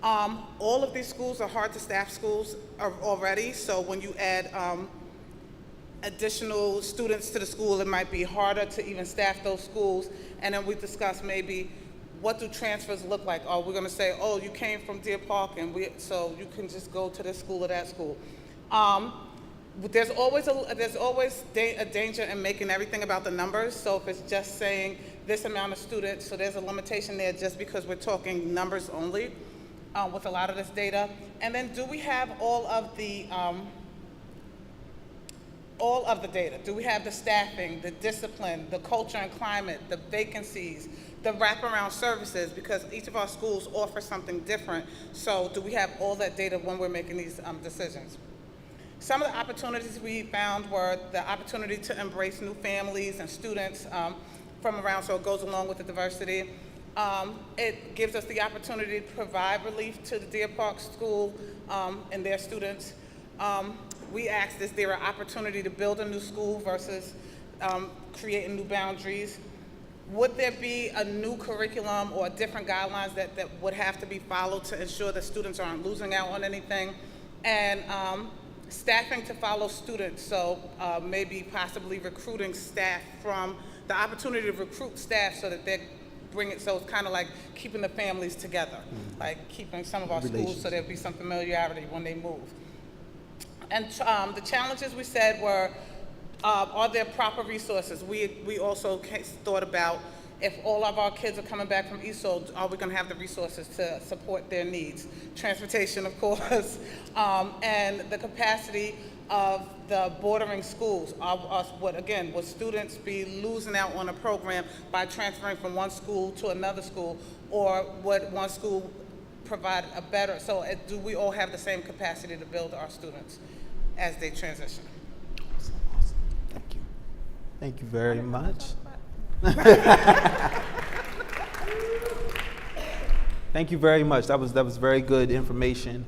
All of these schools are hard to staff schools already, so when you add additional students to the school, it might be harder to even staff those schools. And then we discuss maybe, what do transfers look like? Are we gonna say, oh, you came from Deer Park and so you can just go to this school or that school? There's always a danger in making everything about the numbers. So if it's just saying this amount of students, so there's a limitation there just because we're talking numbers only with a lot of this data. And then do we have all of the data? Do we have the staffing, the discipline, the culture and climate, the vacancies, the wraparound services, because each of our schools offer something different. So do we have all that data when we're making these decisions? Some of the opportunities we found were the opportunity to embrace new families and students from around, so it goes along with the diversity. It gives us the opportunity to provide relief to the Deer Park School and their students. We asked, is there an opportunity to build a new school versus creating new boundaries? Would there be a new curriculum or different guidelines that would have to be followed to ensure that students aren't losing out on anything? And staffing to follow students, so maybe possibly recruiting staff from the opportunity to recruit staff so that they're so it's kind of like keeping the families together, like keeping some of our schools so there'll be some familiarity when they move. And the challenges we said were, are there proper resources? We also thought about, if all of our kids are coming back from ESOL, are we going to have the resources to support their needs? Transportation, of course, and the capacity of the bordering schools. Would students be losing out on a program by transferring from one school to another school, or would one school provide a better, so do we all have the same capacity to build our students as they transition? Awesome. Thank you. Thank you very much. Thank you very much. That was very good information.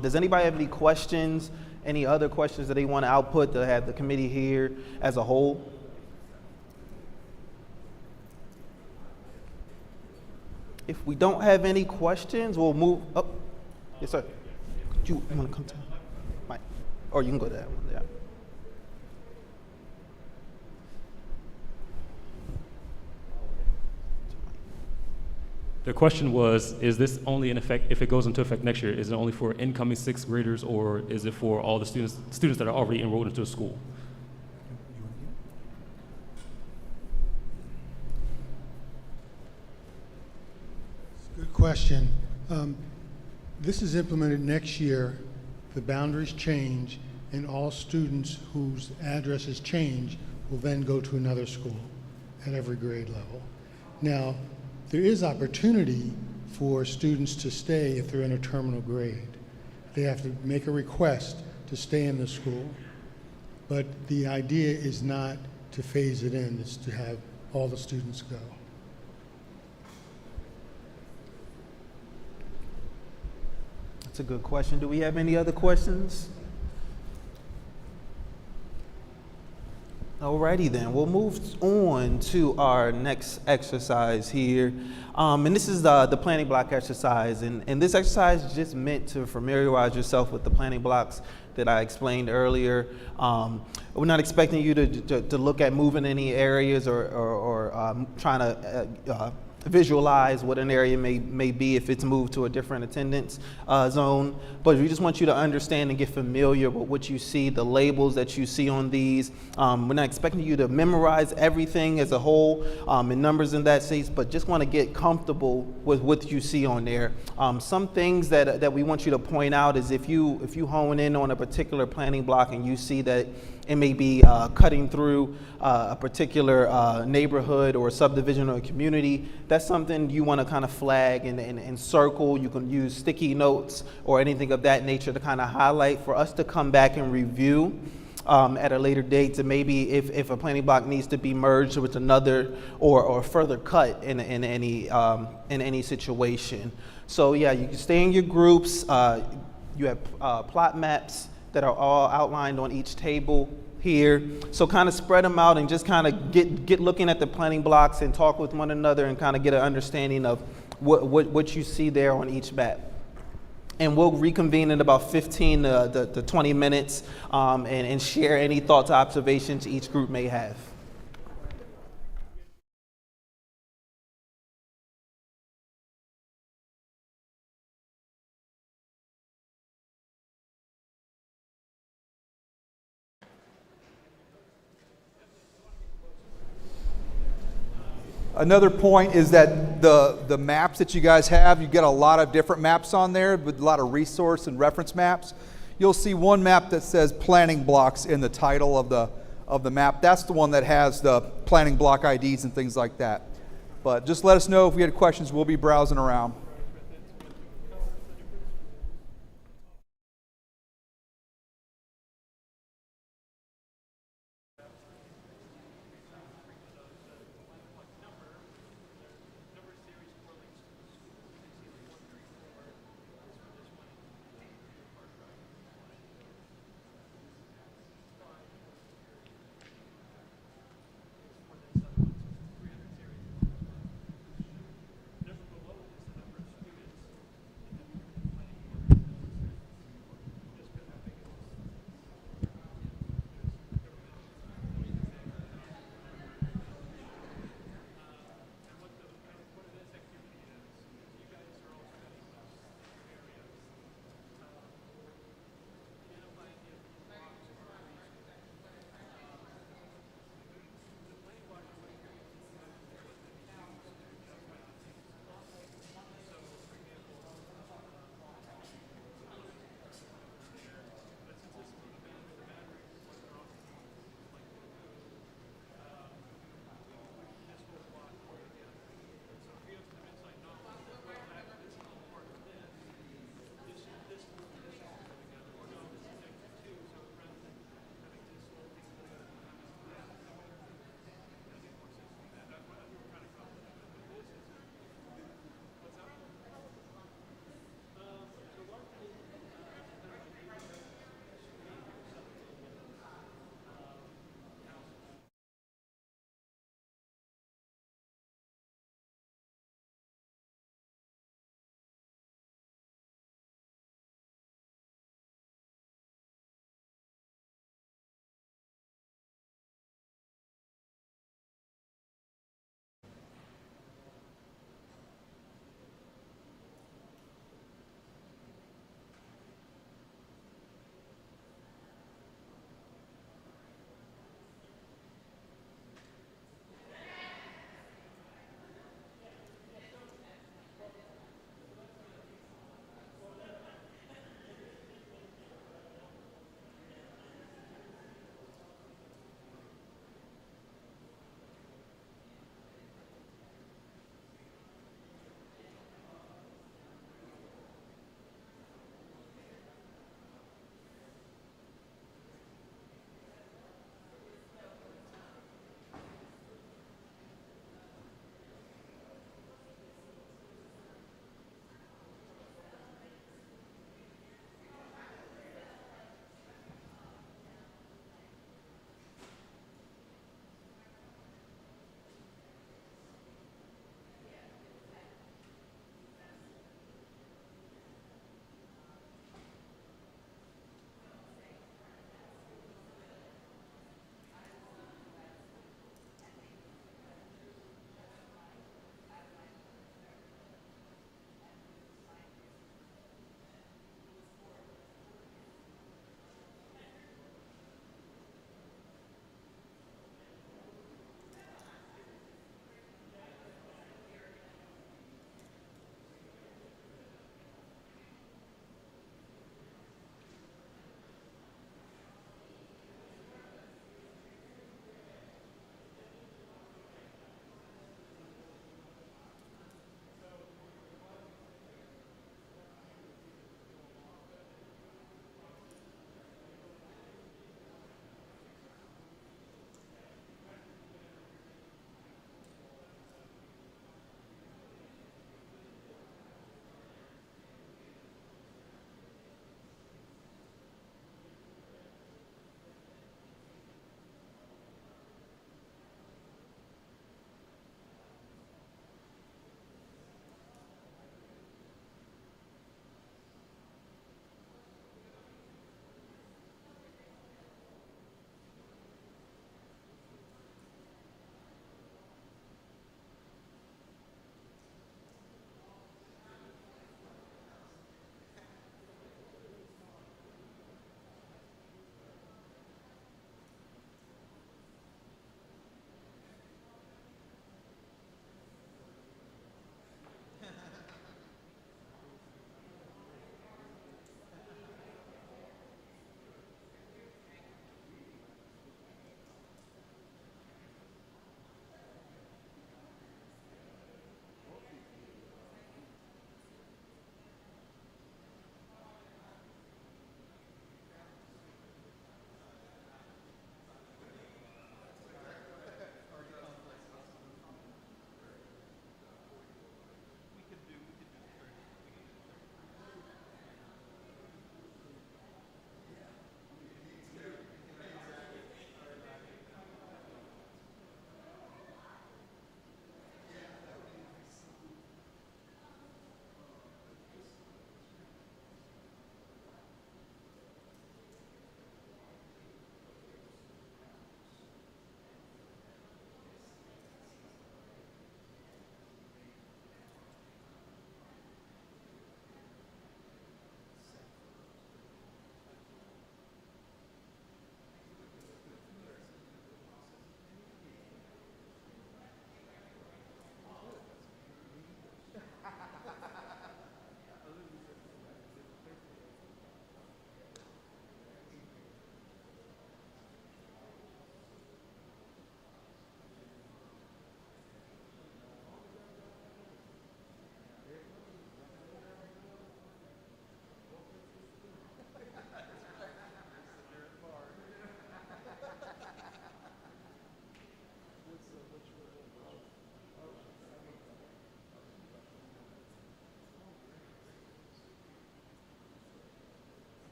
Does anybody have any questions? Any other questions that they want to output to have the committee here as a whole? If we don't have any questions, we'll move up. Yes, sir. You want to come to Mike? Or you can go to that one. Yeah. The question was, is this only in effect, if it goes into effect next year, is it only for incoming sixth graders, or is it for all the students that are already enrolled into the school? Good question. This is implemented next year. The boundaries change, and all students whose addresses change will then go to another school at every grade level. Now, there is opportunity for students to stay if they're in a terminal grade. They have to make a request to stay in the school. But the idea is not to phase it in, it's to have all the students go. That's a good question. Do we have any other questions? Alrighty then, we'll move on to our next exercise here. And this is the planning block exercise. And this exercise is just meant to familiarize yourself with the planning blocks that I explained earlier. We're not expecting you to look at moving any areas or trying to visualize what an area may be if it's moved to a different attendance zone. But we just want you to understand and get familiar with what you see, the labels that you see on these. We're not expecting you to memorize everything as a whole in numbers in that sense, but just want to get comfortable with what you see on there. Some things that we want you to point out is if you hone in on a particular planning block and you see that it may be cutting through a particular neighborhood or subdivision or community, that's something you want to kind of flag and circle. You can use sticky notes or anything of that nature to kind of highlight for us to come back and review at a later date, to maybe if a planning block needs to be merged with another or further cut in any situation. So yeah, you can stay in your groups. You have plot maps that are all outlined on each table here. So kind of spread them out and just kind of get looking at the planning blocks and talk with one another and kind of get an understanding of what you see there on each map. And we'll reconvene in about 15 to 20 minutes and share any thoughts, observations each group may have. Another point is that the maps that you guys have, you get a lot of different maps on there with a lot of resource and reference maps. You'll see one map that says planning blocks in the title of the map. That's the one that has the planning block IDs and things like that. But just let us know if we had questions. We'll be browsing around.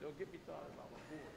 Don't get me started about my board.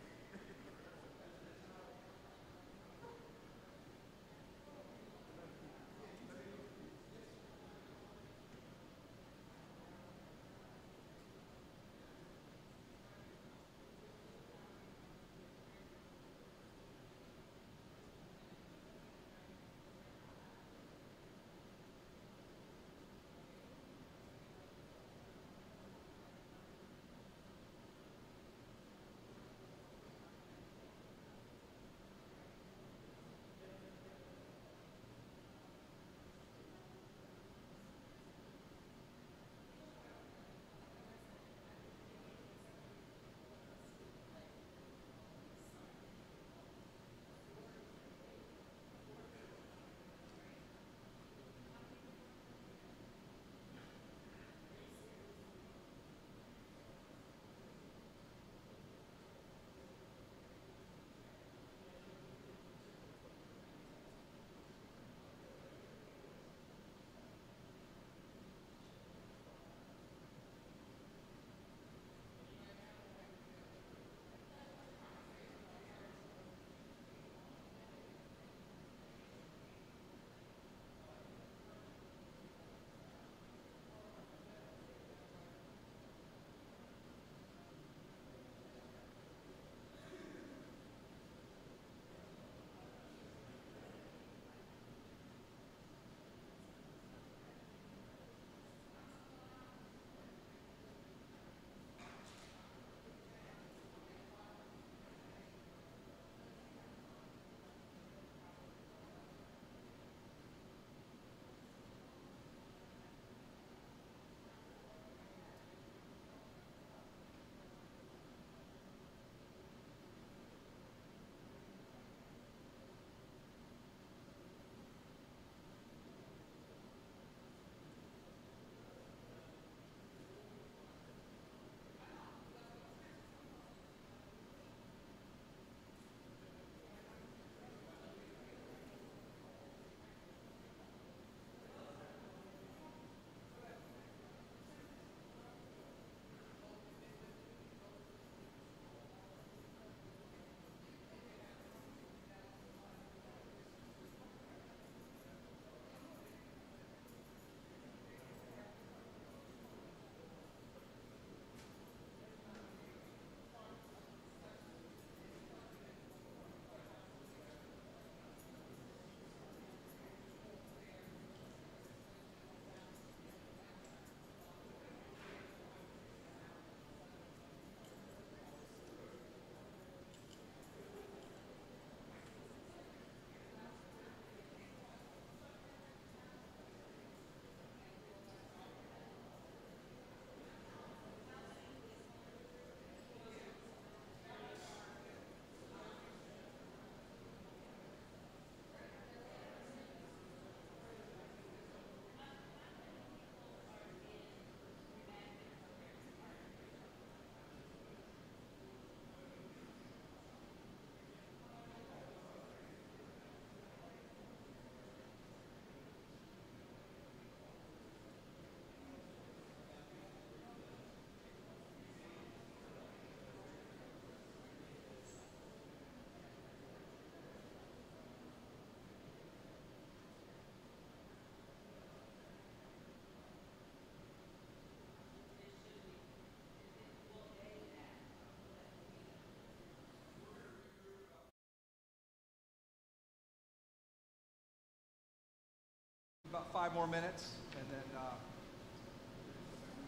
About 5 more minutes, and then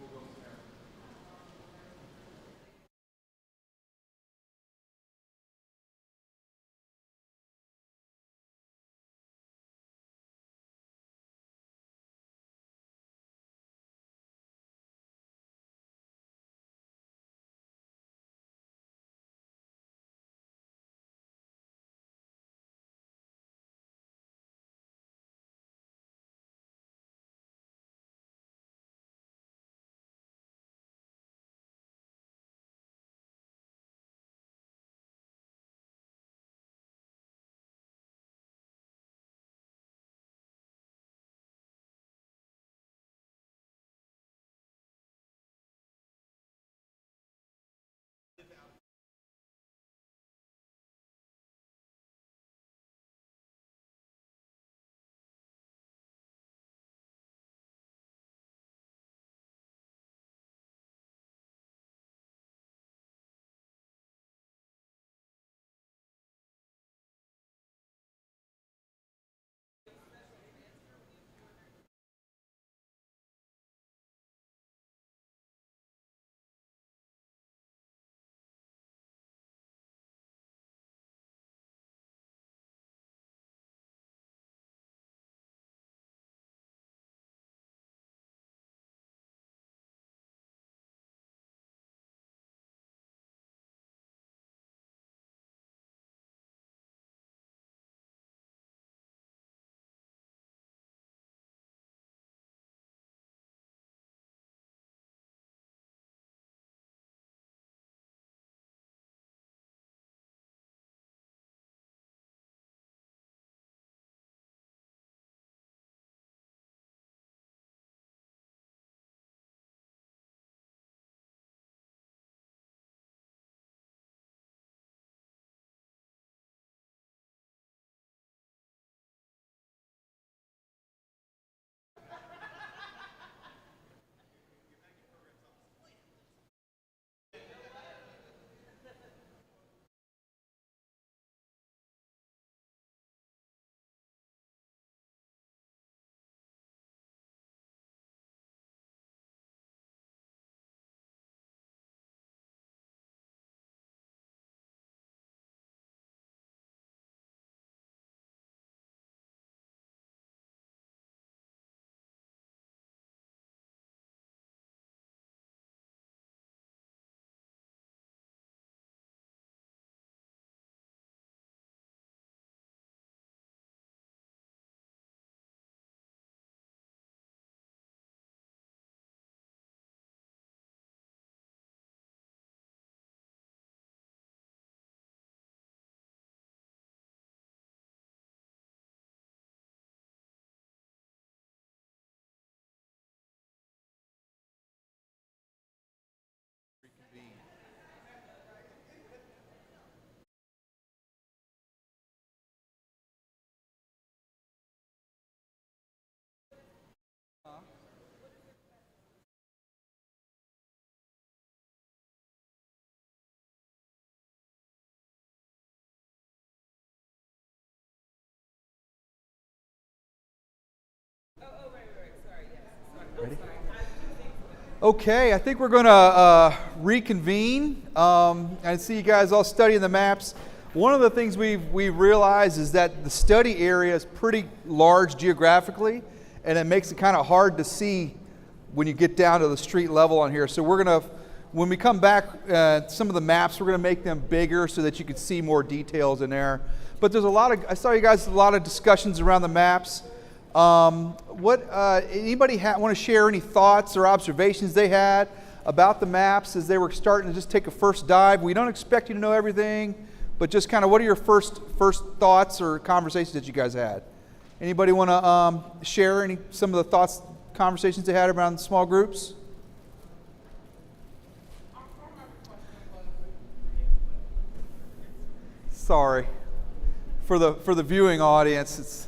we'll go from there. Okay, I think we're going to reconvene. I see you guys all studying the maps. One of the things we've realized is that the study area is pretty large geographically, and it makes it kind of hard to see when you get down to the street level on here. So we're going to, when we come back, some of the maps, we're going to make them bigger so that you can see more details in there. But there's I saw you guys a lot of discussions around the maps. Anybody want to share any thoughts or observations they had about the maps as they were starting to just take a first dive? We don't expect you to know everything, but just kind of what are your first thoughts or conversations that you guys had? Anybody want to share some of the thoughts, conversations they had around small groups? Sorry, for the viewing audience, it's.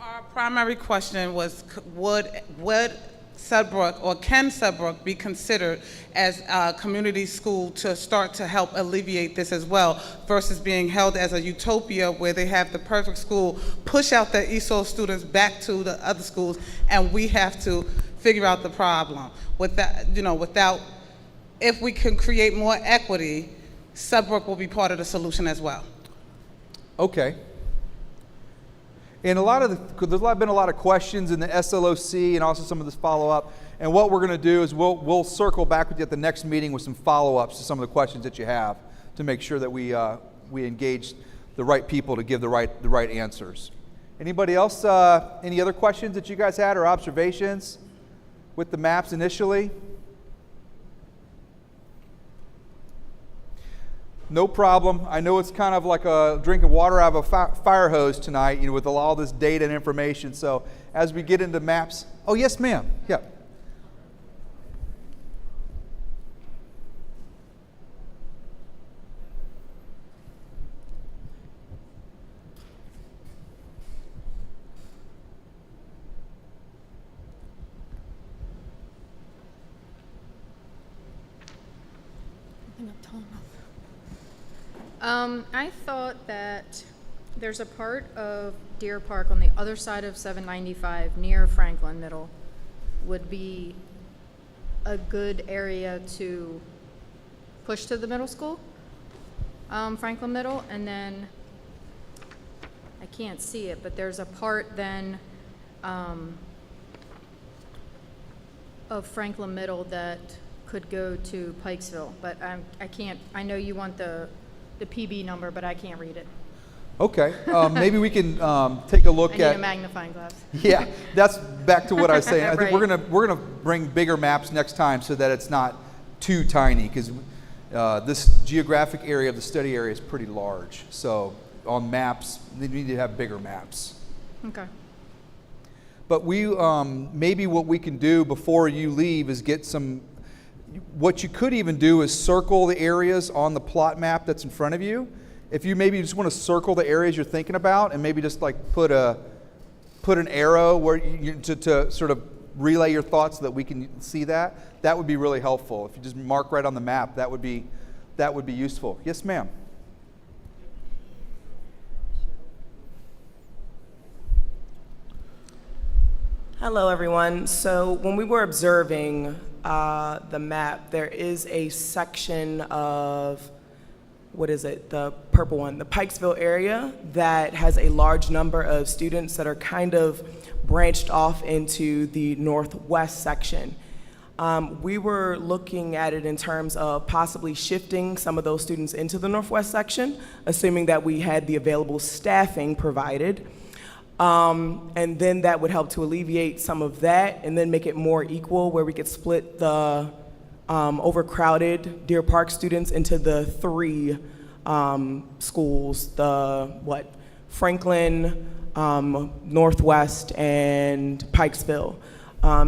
Our primary question was, would Sudbrook or can Sudbrook be considered as a community school to start to help alleviate this as well, versus being held as a utopia where they have the perfect school, push out the ESOL students back to the other schools, and we have to figure out the problem. Without, if we can create more equity, Sudbrook will be part of the solution as well. Okay. And there's been a lot of questions in the SLOC and also some of this follow-up. And what we're going to do is we'll circle back with you at the next meeting with some follow-ups to some of the questions that you have to make sure that we engage the right people to give the right answers. Anybody else? Any other questions that you guys had or observations with the maps initially? No problem. I know it's kind of like drinking water out of a fire hose tonight, with all this data and information. So as we get into maps, oh yes, ma'am. Yeah. I thought that there's a part of Deer Park on the other side of 795 near Franklin Middle would be a good area to push to the middle school, Franklin Middle, and then I can't see it, but there's a part then of Franklin Middle that could go to Pikesville, but I can't. I know you want the PB number, but I can't read it. Okay, maybe we can take a look I need at. a magnifying glass. Yeah, that's back to what I was saying. I think Right. we're gonna bring bigger maps next time so that it's not too tiny, because this geographic area of the study area is pretty large. So on maps, they need to have bigger maps. Okay. But maybe what we can do before you leave is get some. What you could even do is circle the areas on the plot map that's in front of you. If you maybe just want to circle the areas you're thinking about, and maybe just like put an arrow where to sort of relay your thoughts so that we can see that would be really helpful. If you just mark right on the map, that would be useful. Yes, ma'am. Hello, everyone. So when we were observing the map, there is a section of, what is it, the purple one, the Pikesville area, that has a large number of students that are kind of branched off into the northwest section. We were looking at it in terms of possibly shifting some of those students into the northwest section, assuming that we had the available staffing provided. And then that would help to alleviate some of that and then make it more equal, where we could split the overcrowded Deer Park students into the three schools, Franklin, Northwest, and Pikesville.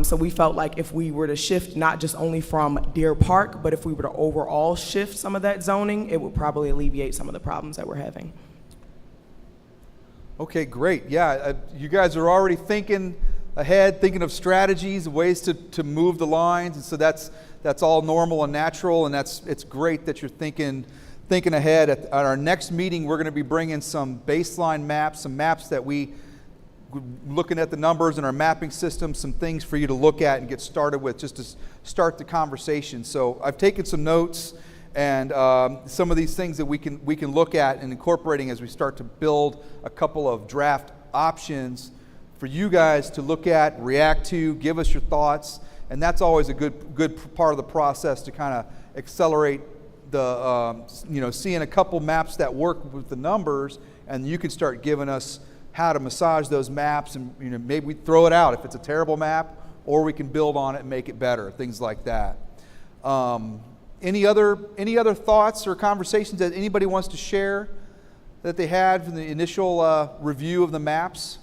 So we felt like if we were to shift not just only from Deer Park, but if we were to overall shift some of that zoning, it would probably alleviate some of the problems that we're having. Okay, great. Yeah, you guys are already thinking ahead, thinking of strategies, ways to move the lines, and so that's all normal and natural, and it's great that you're thinking ahead. At our next meeting, we're going to be bringing some baseline maps, some maps that we looking at the numbers in our mapping system, some things for you to look at and get started with just to start the conversation. So I've taken some notes and some of these things that we can look at and incorporating as we start to build a couple of draft options for you guys to look at, react to, give us your thoughts, and that's always a good part of the process to kind of accelerate the seeing a couple maps that work with the numbers, and you can start giving us how to massage those maps, and maybe we throw it out if it's a terrible map, or we can build on it and make it better, things like that. Any other thoughts or conversations that anybody wants to share that they had from the initial review of the maps?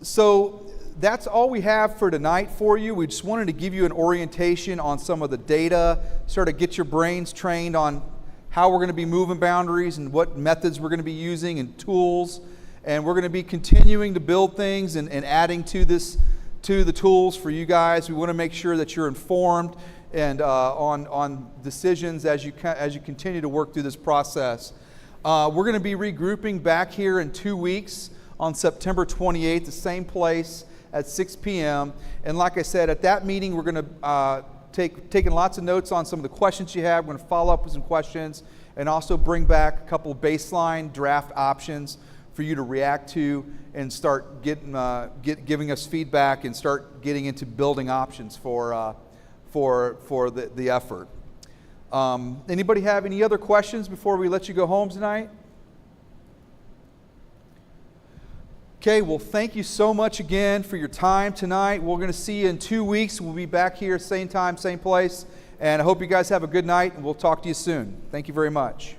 So that's all we have for tonight for you. We just wanted to give you an orientation on some of the data, sort of get your brains trained on how we're going to be moving boundaries and what methods we're going to be using and tools. And we're going to be continuing to build things and adding to the tools for you guys. We want to make sure that you're informed and on decisions as you continue to work through this process. We're going to be regrouping back here in 2 weeks on September 28th, the same place at 6 p.m. And like I said, at that meeting, we're going to taking lots of notes on some of the questions you have. We're going to follow up with some questions and also bring back a couple of baseline draft options for you to react to and start giving us feedback and start getting into building options for the effort. Anybody have any other questions before we let you go home tonight? Okay, well, thank you so much again for your time tonight. We're going to see you in 2 weeks. We'll be back here, same time, same place. And I hope you guys have a good night, and we'll talk to you soon. Thank you very much.